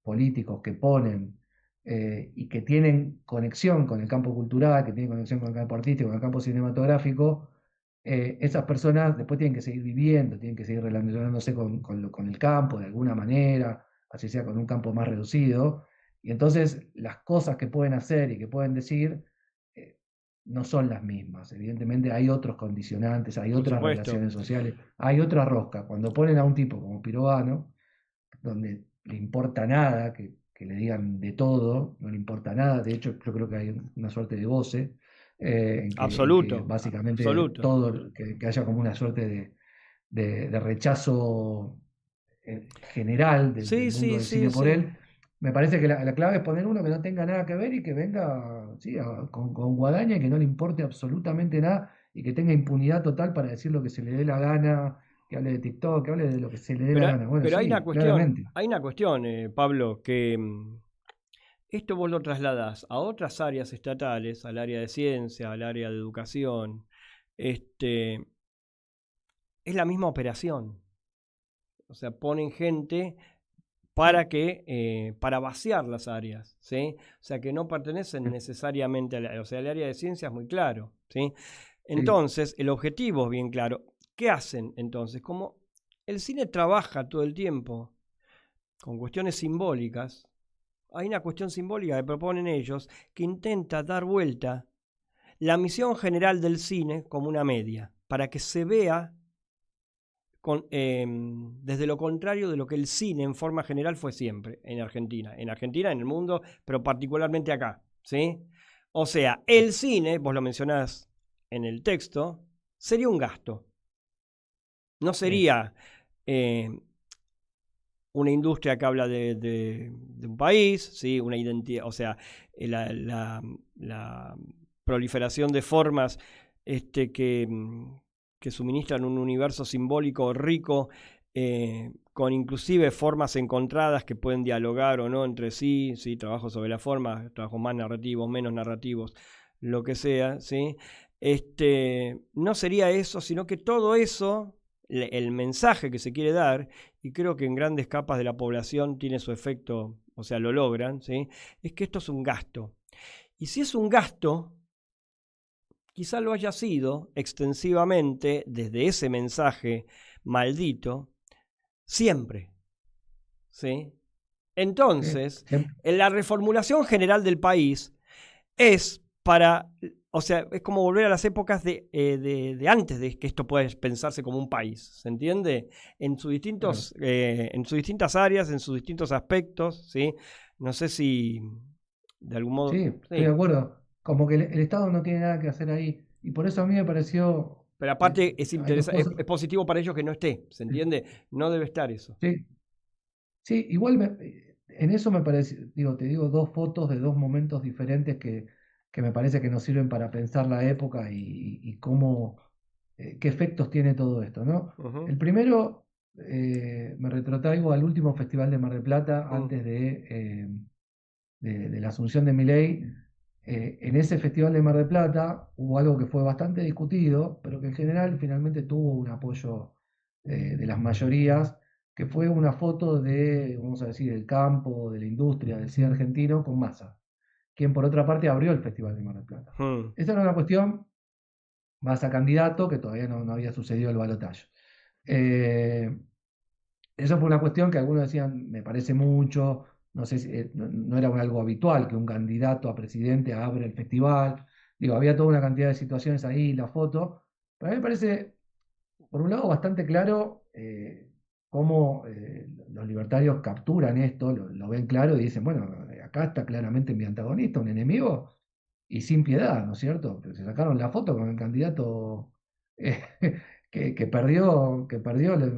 políticos que ponen y que tienen conexión con el campo cultural, que tienen conexión con el campo artístico, con el campo cinematográfico, esas personas después tienen que seguir viviendo, tienen que seguir relacionándose con el campo de alguna manera, así sea con un campo más reducido, y entonces las cosas que pueden hacer y que pueden decir no son las mismas. Evidentemente hay otros condicionantes, hay Por otras supuesto. relaciones sociales, hay otra rosca. Cuando ponen a un tipo como Pirovano, donde le importa nada, que le digan de todo, no le importa nada, de hecho yo creo que hay una suerte de goce, Absoluto. En que básicamente Absoluto. todo, que haya como una suerte de rechazo general del mundo del cine por él. Me parece que la clave es poner uno que no tenga nada que ver y que venga con guadaña y que no le importe absolutamente nada y que tenga impunidad total para decir lo que se le dé la gana, que hable de TikTok, que hable de lo que se le dé la gana. Bueno, pero sí, hay una cuestión, Pablo, que esto vos lo trasladás a otras áreas estatales, al área de ciencia, al área de educación. Es la misma operación. O sea, ponen gente para vaciar las áreas, ¿sí? O sea, que no pertenecen necesariamente o sea, el área de ciencia es muy claro, ¿sí? Entonces, el objetivo es bien claro. ¿Qué hacen entonces? Como el cine trabaja todo el tiempo con cuestiones simbólicas, hay una cuestión simbólica que proponen ellos que intenta dar vuelta la misión general del cine como una media, para que se vea desde lo contrario de lo que el cine en forma general fue siempre en Argentina, en el mundo, pero particularmente acá, ¿sí? O sea, el cine, vos lo mencionás en el texto, sería un gasto. No sería una industria que habla de un país, ¿sí? Una identidad, o sea, la proliferación de formas que suministran un universo simbólico rico, con inclusive formas encontradas que pueden dialogar o no entre sí, ¿sí? Trabajos sobre la forma, trabajos más narrativos, menos narrativos, lo que sea, ¿sí? No sería eso, sino que todo eso, el mensaje que se quiere dar, y creo que en grandes capas de la población tiene su efecto, o sea, lo logran, ¿sí? Es que esto es un gasto. Y si es un gasto, quizá lo haya sido extensivamente desde ese mensaje maldito, siempre, ¿sí? Entonces, en la reformulación general del país es para, o sea, es como volver a las épocas de antes de que esto pueda pensarse como un país, ¿se entiende? En sus distintas áreas, en sus distintos aspectos, ¿sí? No sé si de algún modo... Sí, estoy de acuerdo. Como que el Estado no tiene nada que hacer ahí. Y por eso a mí me pareció... Pero aparte es positivo para ellos que no esté, ¿se entiende? No debe estar eso. Sí, igual en eso me parece, te digo dos fotos de dos momentos diferentes que me parece que nos sirven para pensar la época y cómo, qué efectos tiene todo esto, ¿no? El primero, me retrotraigo al último festival de Mar del Plata, antes de la asunción de Milei. En ese festival de Mar del Plata hubo algo que fue bastante discutido, pero que en general finalmente tuvo un apoyo de las mayorías, que fue una foto de, vamos a decir, del campo, de la industria, del cine argentino con Massa, quien por otra parte abrió el festival de Mar del Plata. Esa era una cuestión Massa candidato, que todavía no había sucedido el balotaje. Eso fue una cuestión que algunos decían, me parece mucho. No sé si no era algo habitual que un candidato a presidente abra el festival. Había toda una cantidad de situaciones ahí, la foto. Pero a mí me parece, por un lado, bastante claro cómo los libertarios capturan esto, lo ven claro y dicen, bueno, acá está claramente mi antagonista, un enemigo, y sin piedad, ¿no es cierto? Pero se sacaron la foto con el candidato que perdió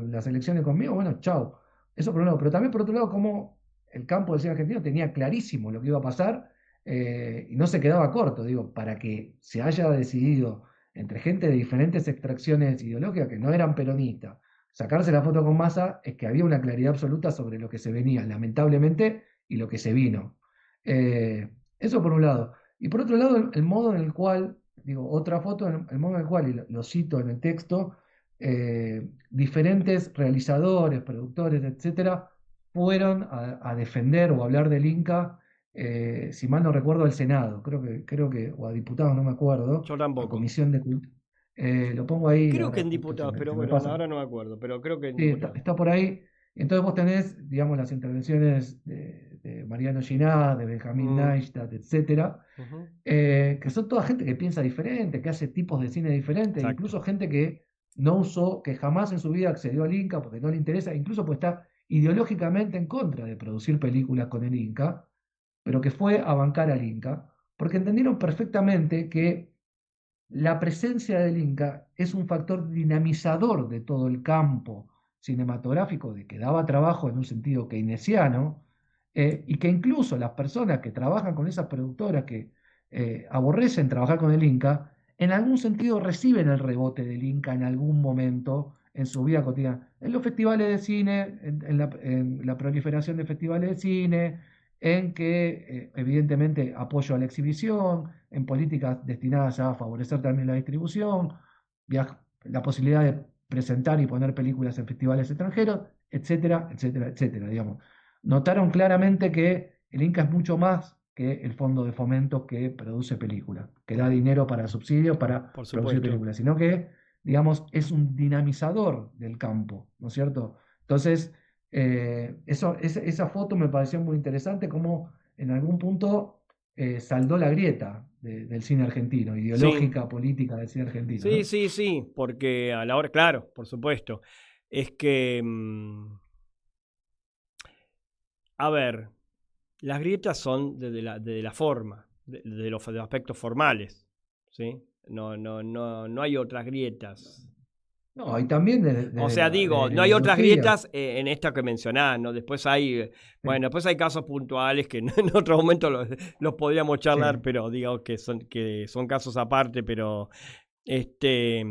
las elecciones conmigo. Bueno, chao. Eso por un lado. Pero también por otro lado, cómo el campo del cine argentino tenía clarísimo lo que iba a pasar y no se quedaba corto, para que se haya decidido entre gente de diferentes extracciones ideológicas que no eran peronistas, sacarse la foto con Massa, es que había una claridad absoluta sobre lo que se venía, lamentablemente, y lo que se vino. Eso por un lado. Y por otro lado, el modo en el cual, otra foto, el modo en el cual, y lo cito en el texto, diferentes realizadores, productores, etcétera, fueron a defender o a hablar del Inca, si mal no recuerdo, al Senado, creo que o a diputados, no me acuerdo. Yo tampoco. A Comisión de Cultura. Lo pongo ahí. Creo que en diputados, pero bueno, ahora no me acuerdo, pero creo que en diputados. Está por ahí. Entonces vos tenés, las intervenciones de Mariano Ginás, de Benjamín Neistat, etcétera, que son toda gente que piensa diferente, que hace tipos de cine diferentes, incluso gente que no usó, que jamás en su vida accedió al Inca porque no le interesa, incluso pues está ideológicamente en contra de producir películas con el Inca, pero que fue a bancar al Inca, porque entendieron perfectamente que la presencia del Inca es un factor dinamizador de todo el campo cinematográfico, de que daba trabajo en un sentido keynesiano, y que incluso las personas que trabajan con esas productoras que aborrecen trabajar con el Inca, en algún sentido reciben el rebote del Inca en algún momento en su vida cotidiana. En los festivales de cine, en la proliferación de festivales de cine, en que evidentemente apoyo a la exhibición, en políticas destinadas a favorecer también la distribución, la posibilidad de presentar y poner películas en festivales extranjeros, etcétera, etcétera, etcétera, digamos. Notaron claramente que el Inca es mucho más que el fondo de fomento que produce películas, que da dinero para subsidios para producir películas, sino que, digamos, es un dinamizador del campo, ¿no es cierto? Entonces, esa foto me pareció muy interesante, como en algún punto saldó la grieta del cine argentino, ideológica, política del cine argentino. Sí, ¿no? sí, porque a la hora, claro, por supuesto, es que, a ver, las grietas son de la forma, de los aspectos formales, ¿sí? No hay otras grietas. No, y también o sea, digo, no hay otras grietas en esta que mencionás, ¿no? Después hay, bueno, después hay casos puntuales que en otro momento los podríamos charlar, pero digo que son casos aparte, pero que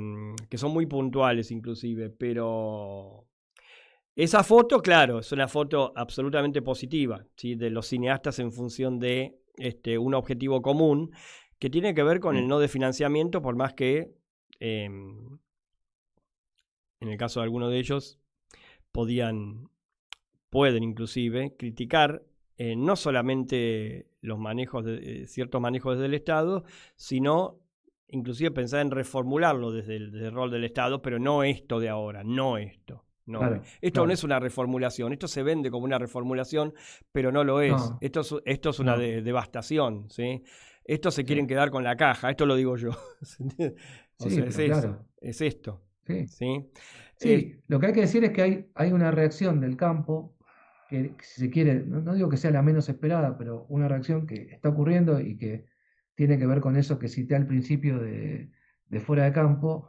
son muy puntuales inclusive, pero esa foto, claro, es una foto absolutamente positiva, ¿sí? De los cineastas en función de un objetivo común que tiene que ver con el no de financiamiento, por más que en el caso de algunos de ellos, pueden inclusive criticar no solamente los manejos ciertos manejos desde el Estado, sino inclusive pensar en reformularlo desde el rol del Estado, pero no esto de ahora, no esto. No, claro, esto claro. no es una reformulación, esto se vende como una reformulación, pero no lo es. No. Esto es una devastación, ¿sí? Estos se quieren quedar con la caja, esto lo digo yo. O sea, es claro. eso, es esto. Sí. ¿Sí? Sí, lo que hay que decir es que hay una reacción del campo que si se quiere, no digo que sea la menos esperada, pero una reacción que está ocurriendo y que tiene que ver con eso que cité al principio de Fuera de Campo,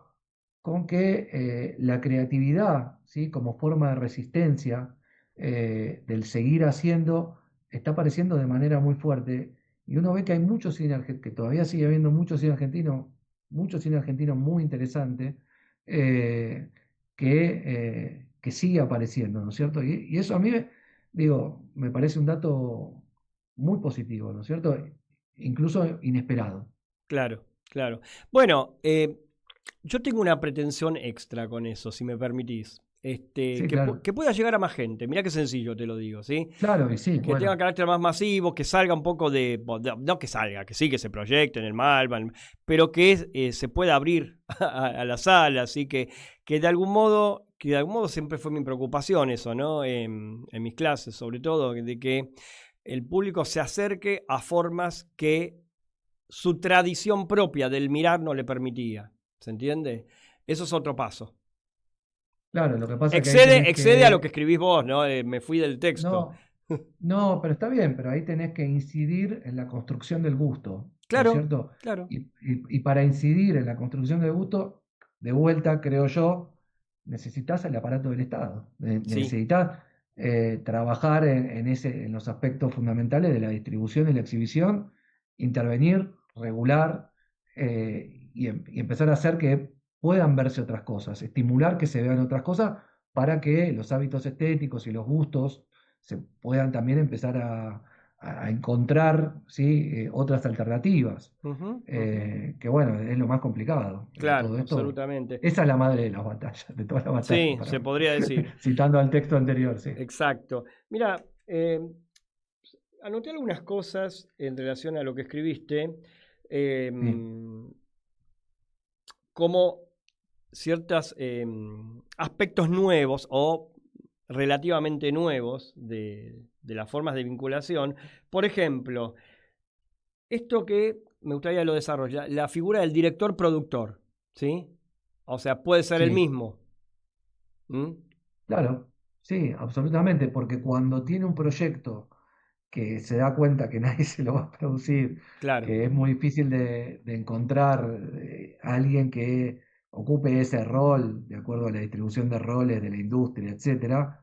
con que la creatividad, ¿sí? Como forma de resistencia del seguir haciendo, está apareciendo de manera muy fuerte. Y uno ve que hay mucho cine argentino, que todavía sigue habiendo mucho cine argentino muy interesante, que sigue apareciendo, ¿no es cierto? Y eso a mí, me parece un dato muy positivo, ¿no es cierto? Incluso inesperado. Claro, claro. Bueno, yo tengo una pretensión extra con eso, si me permitís. Sí, claro. Que pueda llegar a más gente. Mirá qué sencillo te lo digo, ¿sí? Claro, y sí. Que tenga carácter más masivo, que salga un poco no que salga, que sí, que se proyecte en el Malva, pero que se pueda abrir a la sala, así que de algún modo siempre fue mi preocupación eso, ¿no? En mis clases, sobre todo, de que el público se acerque a formas que su tradición propia del mirar no le permitía. ¿Se entiende? Eso es otro paso. Claro, lo que pasa es que excede a lo que escribís vos, ¿no? Me fui del texto. No, pero está bien, pero ahí tenés que incidir en la construcción del gusto. Claro, ¿no es cierto? Claro. Y para incidir en la construcción del gusto, de vuelta, creo yo, necesitas el aparato del Estado. Necesitas trabajar en los aspectos fundamentales de la distribución y la exhibición, intervenir, regular y empezar a hacer que puedan verse otras cosas, estimular que se vean otras cosas para que los hábitos estéticos y los gustos se puedan también empezar a encontrar, ¿sí? Otras alternativas, que bueno, es lo más complicado. Claro, todo esto. Absolutamente. Esa es la madre de las batallas, de todas las batallas. Sí, se podría decir. Citando al texto anterior, sí. Exacto. Mira, anoté algunas cosas en relación a lo que escribiste, como ciertos aspectos nuevos o relativamente nuevos de las formas de vinculación. Por ejemplo, esto que me gustaría lo desarrolla, la figura del director-productor, ¿sí? O sea, puede ser el mismo. Claro, sí, absolutamente, porque cuando tiene un proyecto que se da cuenta que nadie se lo va a producir, Claro. que es muy difícil de encontrar a alguien que ocupe ese rol de acuerdo a la distribución de roles de la industria, etcétera,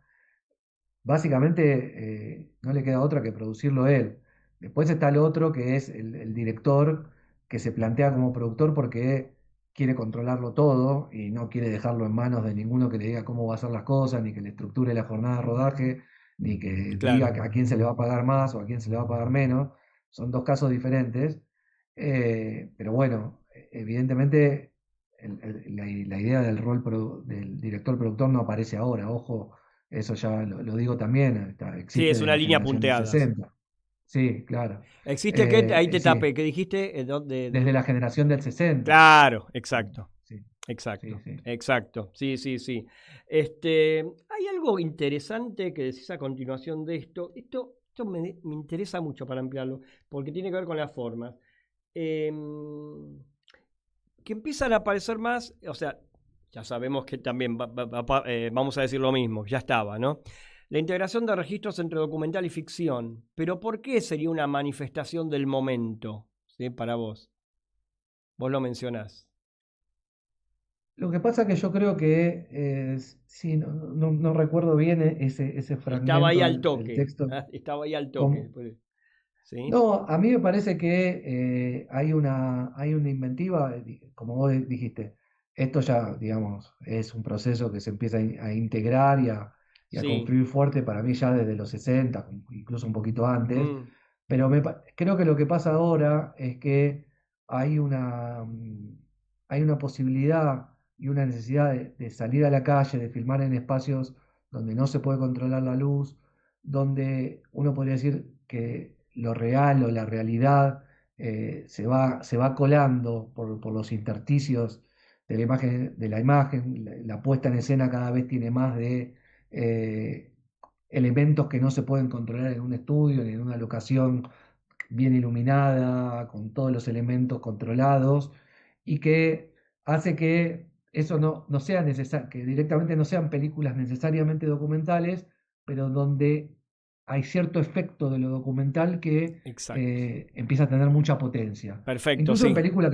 básicamente no le queda otra que producirlo él. Después está el otro que es el director que se plantea como productor porque quiere controlarlo todo y no quiere dejarlo en manos de ninguno que le diga cómo va a hacer las cosas, ni que le estructure la jornada de rodaje, ni que Claro. diga a quién se le va a pagar más o a quién se le va a pagar menos. Son dos casos diferentes. Pero bueno, evidentemente la idea del rol del director productor no aparece ahora, ojo, eso ya lo digo también, Sí, existe es de una la línea generación del punteada. 60. Sí, claro. ¿Existe qué? Ahí te Sí, tapé. ¿Qué dijiste? desde la generación del 60. Claro, exacto. Sí, Exacto, sí, sí. exacto. Sí, sí, sí. Hay algo interesante que decís a continuación de esto. Esto me interesa mucho para ampliarlo, porque tiene que ver con las formas. Que empiezan a aparecer más, o sea, ya sabemos que también vamos a decir lo mismo, ya estaba, ¿no? La integración de registros entre documental y ficción. Pero ¿por qué sería una manifestación del momento, ¿sí? Para vos? Vos lo mencionás. Lo que pasa que yo creo que, sí, no recuerdo bien ese fragmento Estaba ahí al del toque. texto. Estaba ahí al toque. ¿Cómo? ¿Sí? No, a mí me parece que hay una inventiva, como vos dijiste, esto ya, digamos, es un proceso que se empieza a integrar y a Sí. construir fuerte para mí ya desde los 60, incluso un poquito antes, Mm, pero creo que lo que pasa ahora es que hay hay una posibilidad y una necesidad de salir a la calle, de filmar en espacios donde no se puede controlar la luz, donde uno podría decir que lo real o la realidad se va colando por los intersticios de la imagen, la puesta en escena cada vez tiene más de elementos que no se pueden controlar en un estudio ni en una locación bien iluminada, con todos los elementos controlados, y que hace que eso no sea necesario, que directamente no sean películas necesariamente documentales, pero donde hay cierto efecto de lo documental que empieza a tener mucha potencia. Perfecto, Incluso sí. en películas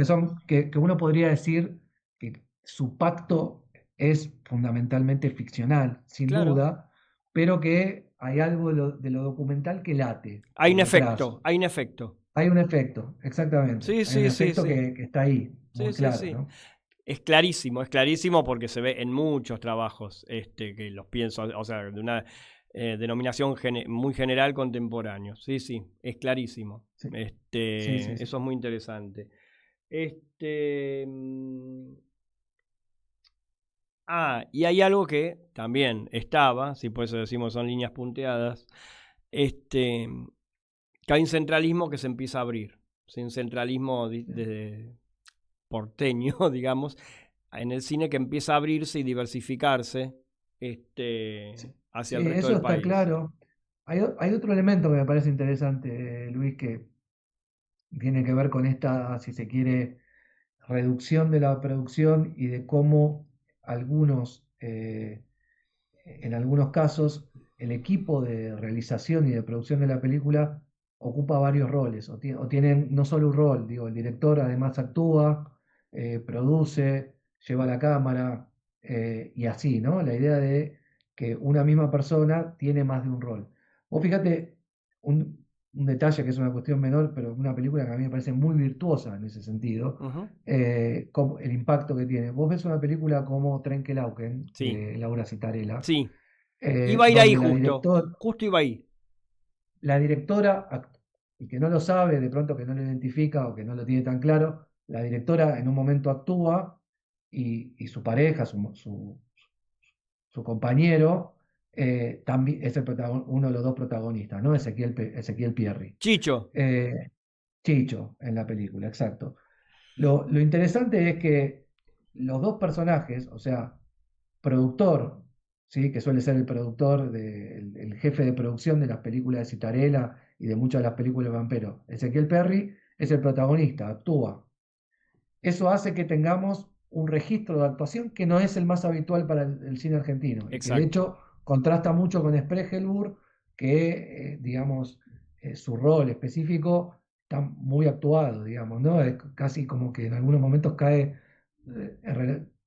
que uno podría decir que su pacto es fundamentalmente ficcional, sin Claro. duda, pero que hay algo de lo documental que late. Hay un por detrás. efecto, hay un efecto. Hay un efecto, exactamente. Sí, Hay sí, un sí, efecto sí. que está ahí, muy Sí, claro, sí. ¿no? Es clarísimo porque se ve en muchos trabajos que los pienso, o sea, de una denominación muy general contemporáneo. Sí, sí, es clarísimo. Sí. Eso Sí. es muy interesante. Y hay algo que también estaba, si por eso decimos son líneas punteadas, que hay un centralismo que se empieza a abrir. ¿Sí? Un centralismo de porteño, digamos, en el cine que empieza a abrirse y diversificarse hacia el Sí, resto eso del está país. claro. Hay otro elemento que me parece interesante, Luis, que tiene que ver con esta, si se quiere, reducción de la producción y de cómo en algunos casos, el equipo de realización y de producción de la película ocupa varios roles, o tienen no solo un rol, digo, el director además actúa, produce, lleva la cámara, y así, ¿no? La idea de que una misma persona tiene más de un rol. Vos fíjate, un detalle que es una cuestión menor, pero una película que a mí me parece muy virtuosa en ese sentido, como el impacto que tiene. Vos ves una película como Trenkelauken, Sí. de Laura Citarella. Sí. Iba a ir ahí donde justo iba ahí. la directora, y que no lo sabe, de pronto que no lo identifica o que no lo tiene tan claro, la directora en un momento actúa y su pareja, su compañero, también es uno de los dos protagonistas, ¿no? Ezequiel Pierri. Chicho. Chicho en la película, exacto. Lo interesante es que los dos personajes, o sea, productor, ¿sí? Que suele ser el productor, el jefe de producción de las películas de Citarella y de muchas de las películas de Vampero, Ezequiel Pierri es el protagonista, actúa. Eso hace que tengamos un registro de actuación que no es el más habitual para el cine argentino. Y que de hecho contrasta mucho con Spiegelburg, que digamos su rol específico está muy actuado, digamos, ¿no? Es casi como que en algunos momentos cae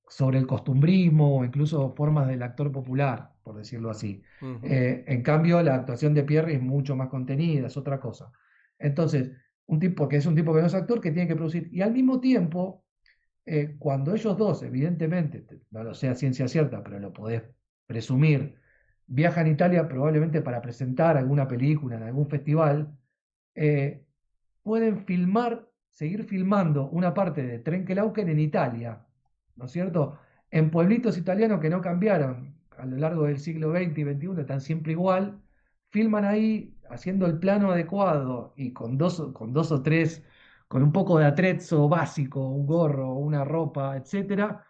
sobre el costumbrismo o incluso formas del actor popular, por decirlo así. En cambio, la actuación de Pierre es mucho más contenida, es otra cosa. Entonces, un tipo que es no es actor, que tiene que producir. Y al mismo tiempo, cuando ellos dos, evidentemente, no lo sé a ciencia cierta, pero lo podés presumir, viajan a Italia probablemente para presentar alguna película en algún festival, pueden seguir filmando una parte de Trenkelauken en Italia, ¿no es cierto? En pueblitos italianos que no cambiaron a lo largo del siglo XX y XXI, están siempre igual, filman ahí haciendo el plano adecuado y con dos o tres, con un poco de atrezzo básico, un gorro, una ropa, etcétera,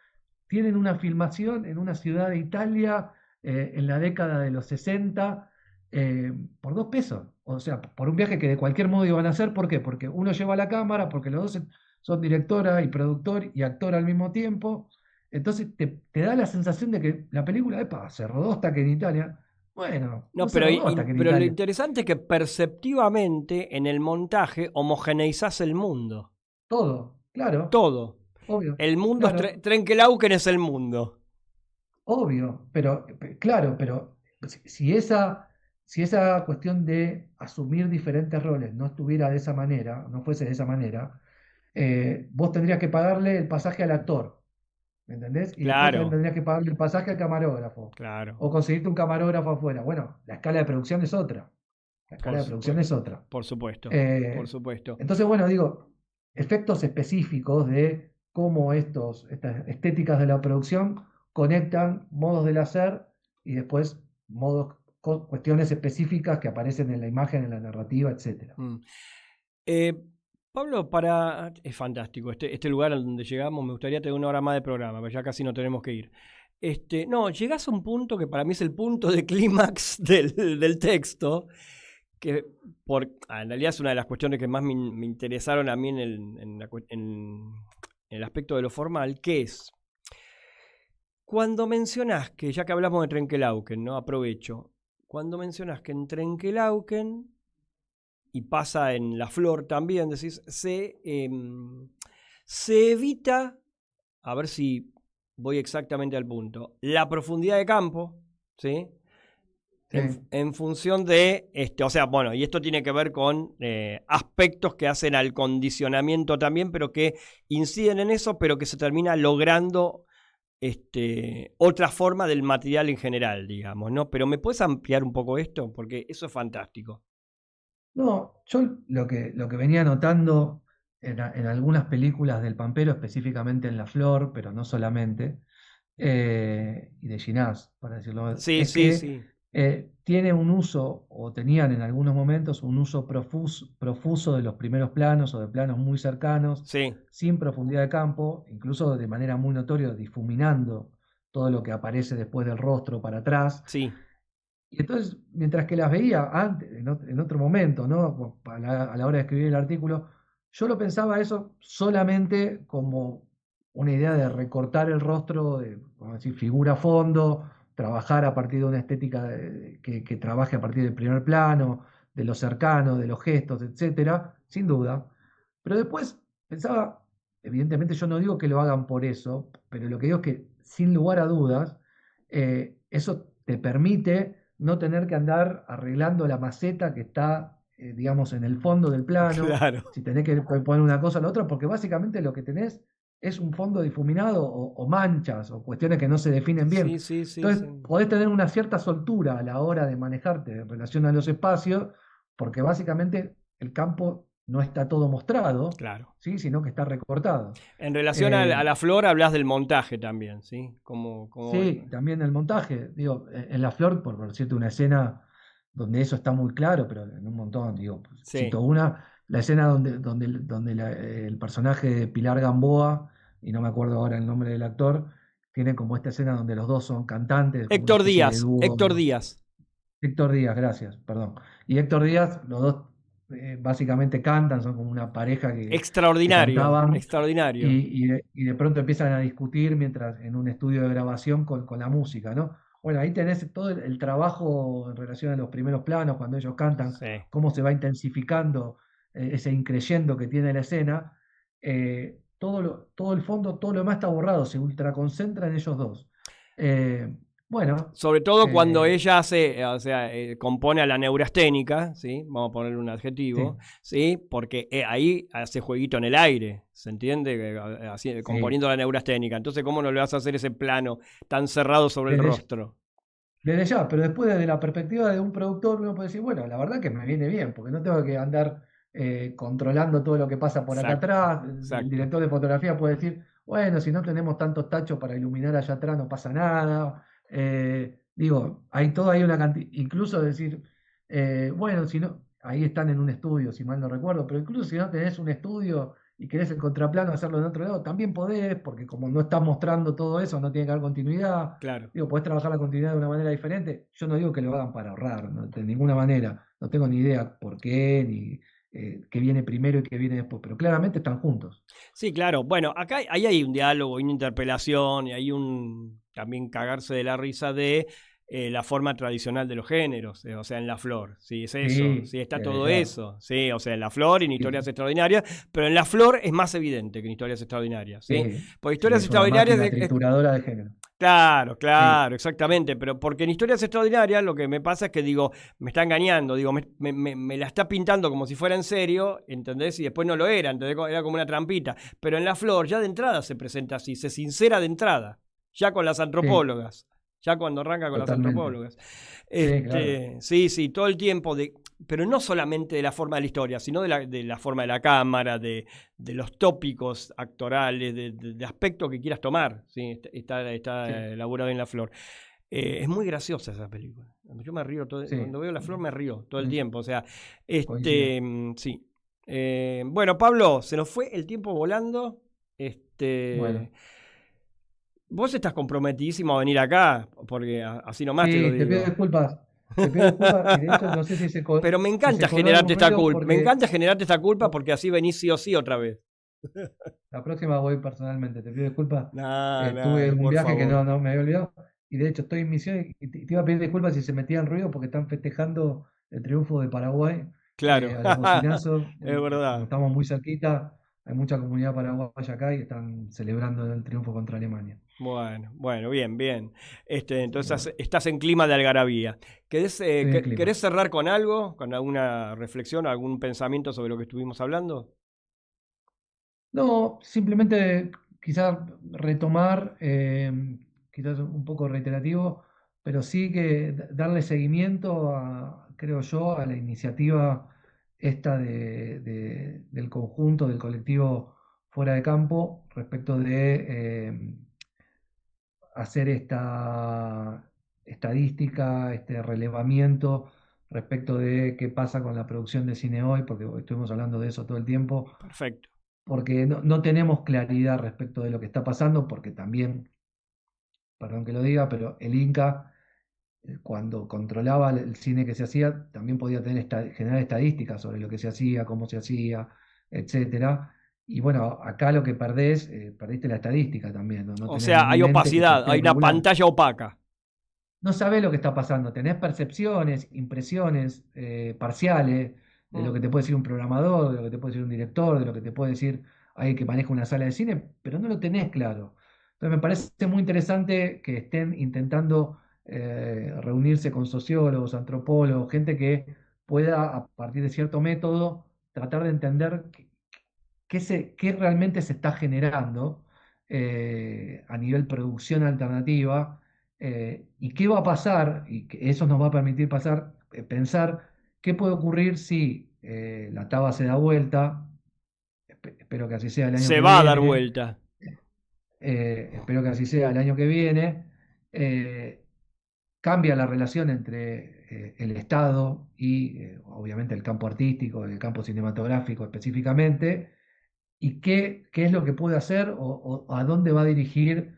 tienen una filmación en una ciudad de Italia en la década de los 60 por $2. O sea, por un viaje que de cualquier modo iban a hacer. ¿Por qué? Porque uno lleva la cámara, porque los dos son directora y productor y actor al mismo tiempo. Entonces te da la sensación de que la película, se rodó hasta que en Italia. Bueno, no, se rodó hasta que en Italia. Lo interesante es que perceptivamente en el montaje homogeneizás el mundo. Todo, claro. Todo. Obvio. El mundo claro. es Trenkelauken es el mundo. Obvio, pero claro, pero si esa cuestión de asumir diferentes roles no estuviera de esa manera, no fuese de esa manera, vos tendrías que pagarle el pasaje al actor, ¿me entendés? Y claro. después tendrías que pagarle el pasaje al camarógrafo. Claro. O conseguirte un camarógrafo afuera. Bueno, la escala de producción es otra. Por supuesto. Por supuesto. Entonces, bueno, digo, efectos específicos de cómo estas estéticas de la producción conectan modos del hacer y después cuestiones específicas que aparecen en la imagen, en la narrativa, etc. Pablo, es fantástico este lugar al donde llegamos. Me gustaría tener 1 hora más de programa, pero ya casi no tenemos que ir. No, llegás a un punto que para mí es el punto de clímax del texto, que en realidad es una de las cuestiones que más me interesaron a mí en el aspecto de lo formal, que es cuando mencionás que, ya que hablamos de Trenkelauken, ¿no? Aprovecho. Cuando mencionás que en Trenkelauken, y pasa en La Flor también, decís, se evita, a ver si voy exactamente al punto, la profundidad de campo, ¿sí? En función de, o sea, bueno, y esto tiene que ver con aspectos que hacen al condicionamiento también, pero que inciden en eso, pero que se termina logrando otra forma del material en general, digamos, ¿no? Pero ¿me puedes ampliar un poco esto? Porque eso es fantástico. No, yo lo que venía notando en algunas películas del Pampero, específicamente en La Flor, pero no solamente, y de Ginás, para decirlo. Sí. Tiene un uso, o tenían en algunos momentos, un uso profuso de los primeros planos o de planos muy cercanos, sin profundidad de campo, incluso de manera muy notoria, difuminando todo lo que aparece después del rostro para atrás. Sí. Y entonces, mientras que las veía antes, en otro momento, ¿no? A la hora de escribir el artículo, yo lo pensaba eso solamente como una idea de recortar el rostro, vamos a decir, figura a fondo, trabajar a partir de una estética que trabaje a partir del primer plano, de lo cercano, de los gestos, etcétera, sin duda. Pero después pensaba, evidentemente yo no digo que lo hagan por eso, pero lo que digo es que, sin lugar a dudas, eso te permite no tener que andar arreglando la maceta que está, digamos, en el fondo del plano, claro. Si tenés que poner una cosa a la otra, porque básicamente lo que tenés es un fondo difuminado o manchas o cuestiones que no se definen bien. Sí, entonces podés tener una cierta soltura a la hora de manejarte en relación a los espacios, porque básicamente el campo no está todo mostrado, claro. ¿sí? Sino que está recortado. En relación a La Flor hablas del montaje también, ¿sí? Sí, también el montaje. Digo, en La Flor, por decirte una escena donde eso está muy claro, pero en un montón, digo, cito una, la escena donde el personaje de Pilar Gamboa, y no me acuerdo ahora el nombre del actor, tiene como esta escena donde los dos son cantantes. Héctor Díaz, gracias, perdón. Y Héctor Díaz, los dos básicamente cantan, son como una pareja que extraordinario, que cantaban, extraordinario. Y de pronto empiezan a discutir mientras en un estudio de grabación con la música, ¿no? Bueno, ahí tenés todo el trabajo en relación a los primeros planos, cuando ellos cantan, cómo se va intensificando ese increyendo que tiene la escena. Todo el fondo, todo lo demás está borrado, se ultraconcentra en ellos dos. Bueno. Sobre todo cuando ella hace, o sea, compone a la neurasténica, ¿sí? Vamos a ponerle un adjetivo, ¿sí? Porque ahí hace jueguito en el aire, ¿se entiende? Así, componiendo la neurasténica. Entonces, ¿cómo no le vas a hacer ese plano tan cerrado sobre el rostro? Desde ya, pero después desde la perspectiva de un productor uno puede decir, bueno, la verdad que me viene bien, porque no tengo que andar controlando todo lo que pasa por acá atrás. El director de fotografía puede decir, bueno, si no tenemos tantos tachos para iluminar allá atrás no pasa nada. Digo, hay una cantidad, incluso decir, bueno, si no, ahí están en un estudio, si mal no recuerdo, pero incluso si no tenés un estudio y querés el contraplano hacerlo en otro lado, también podés, porque como no estás mostrando todo eso, no tiene que haber continuidad. Claro. Digo, podés trabajar la continuidad de una manera diferente. Yo no digo que lo hagan para ahorrar, no, de ninguna manera. No tengo ni idea por qué, ni qué viene primero y qué viene después, pero claramente están juntos. Sí, claro. Bueno, acá ahí hay un diálogo, una interpelación, y hay también cagarse de la risa de la forma tradicional de los géneros, o sea, en La Flor, sí, es eso, sí, está todo eso, sí, o sea, en La Flor y en Historias Extraordinarias, pero en La Flor es más evidente que en Historias Extraordinarias, ¿sí? Porque Historias Extraordinarias es trituradora de género. Claro, exactamente, pero porque en Historias Extraordinarias lo que me pasa es que digo, me está engañando, digo, me la está pintando como si fuera en serio, ¿entendés? Y después no lo era, ¿entendés? Era como una trampita, pero en La Flor ya de entrada se presenta así, se sincera de entrada, ya con las antropólogas. Ya cuando arranca con las antropólogas. Sí, todo el tiempo, pero no solamente de la forma de la historia, sino de la forma de la cámara, de los tópicos actorales, de aspecto que quieras tomar. ¿Sí? Está elaborado en La Flor. Es muy graciosa esa película. Yo me río cuando veo La Flor me río todo el tiempo. O sea, sí. Bueno, Pablo, se nos fue el tiempo volando. Bueno. Vos estás comprometidísimo a venir acá, porque así nomás te lo digo. Te pido disculpas. Y de hecho no sé si pero me encanta generarte esta culpa. Porque... Me encanta generarte esta culpa porque así venís sí o sí otra vez. La próxima voy personalmente, te pido disculpas. Tuve un viaje que no me había olvidado. Y de hecho estoy en misión y te iba a pedir disculpas si se metían ruido porque están festejando el triunfo de Paraguay. Claro. Es verdad. Estamos muy cerquita. Hay mucha comunidad paraguaya acá y están celebrando el triunfo contra Alemania. Bueno, bien. Entonces estás en clima de algarabía. ¿Querés cerrar con algo? ¿Con alguna reflexión, algún pensamiento sobre lo que estuvimos hablando? No, simplemente quizás retomar, quizás un poco reiterativo, pero sí que darle seguimiento creo yo, a la iniciativa esta del conjunto, del colectivo Fuera de Campo, respecto de hacer esta estadística, este relevamiento respecto de qué pasa con la producción de cine hoy, porque estuvimos hablando de eso todo el tiempo. Perfecto. Porque no tenemos claridad respecto de lo que está pasando, porque también, perdón que lo diga, pero el Inca, cuando controlaba el cine que se hacía, también podía generar estadísticas sobre lo que se hacía, cómo se hacía, etcétera. Y bueno, acá lo que perdiste la estadística también. No o sea, hay opacidad, hay una pantalla opaca. No sabés lo que está pasando, tenés percepciones, impresiones parciales de lo que te puede decir un programador, de lo que te puede decir un director, de lo que te puede decir alguien que maneja una sala de cine, pero no lo tenés claro. Entonces me parece muy interesante que estén intentando reunirse con sociólogos, antropólogos, gente que pueda, a partir de cierto método, tratar de entender qué realmente se está generando a nivel producción alternativa y qué va a pasar, y que eso nos va a permitir pensar qué puede ocurrir si la TABA se da vuelta. Espero que así sea el año que viene. Se va a dar vuelta. Espero que así sea el año que viene. Cambia la relación entre el Estado y obviamente el campo artístico, el campo cinematográfico específicamente, y qué es lo que puede hacer o a dónde va a dirigir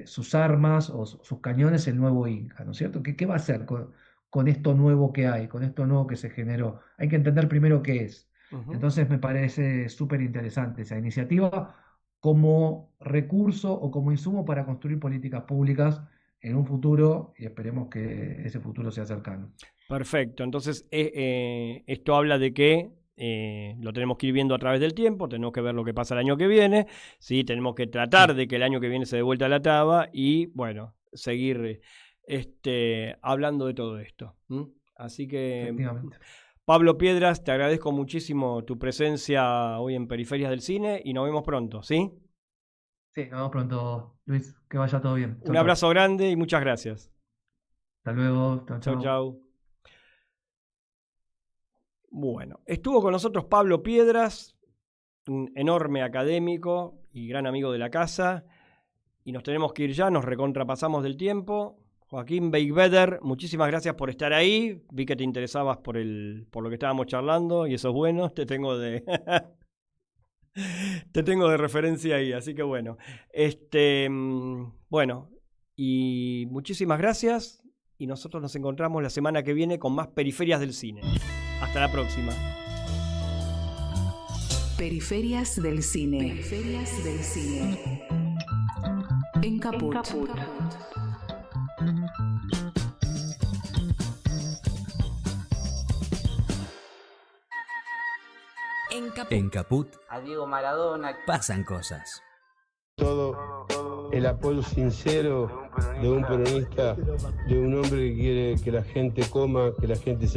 sus armas o sus cañones el nuevo Inca, ¿no es cierto? ¿Qué va a hacer con esto nuevo que hay, con esto nuevo que se generó? Hay que entender primero qué es. Entonces me parece súper interesante esa iniciativa como recurso o como insumo para construir políticas públicas en un futuro y esperemos que ese futuro sea cercano. Perfecto, entonces esto habla de que lo tenemos que ir viendo a través del tiempo, tenemos que ver lo que pasa el año que viene, ¿sí? Tenemos que tratar de que el año que viene se dé vuelta la taba y, bueno, seguir hablando de todo esto. Así que, Pablo Piedras, te agradezco muchísimo tu presencia hoy en Periferias del Cine y nos vemos pronto, ¿sí? Sí, nos vemos pronto, Luis, que vaya todo bien. Un abrazo grande y muchas gracias. Hasta luego. Chau, chau. Bueno, estuvo con nosotros Pablo Piedras, un enorme académico y gran amigo de la casa. Y nos tenemos que ir ya, nos recontrapasamos del tiempo. Joaquín Beigbeder, muchísimas gracias por estar ahí. Vi que te interesabas por lo que estábamos charlando y eso es bueno. Te tengo de referencia ahí, así que bueno. Bueno, y muchísimas gracias. Y nosotros nos encontramos la semana que viene con más Periferias del Cine. Hasta la próxima. Periferias del Cine. Periferias del Cine. En Caput. En Caput a Diego Maradona pasan cosas. Todo el apoyo sincero de un peronista, de un hombre que quiere que la gente coma, que la gente se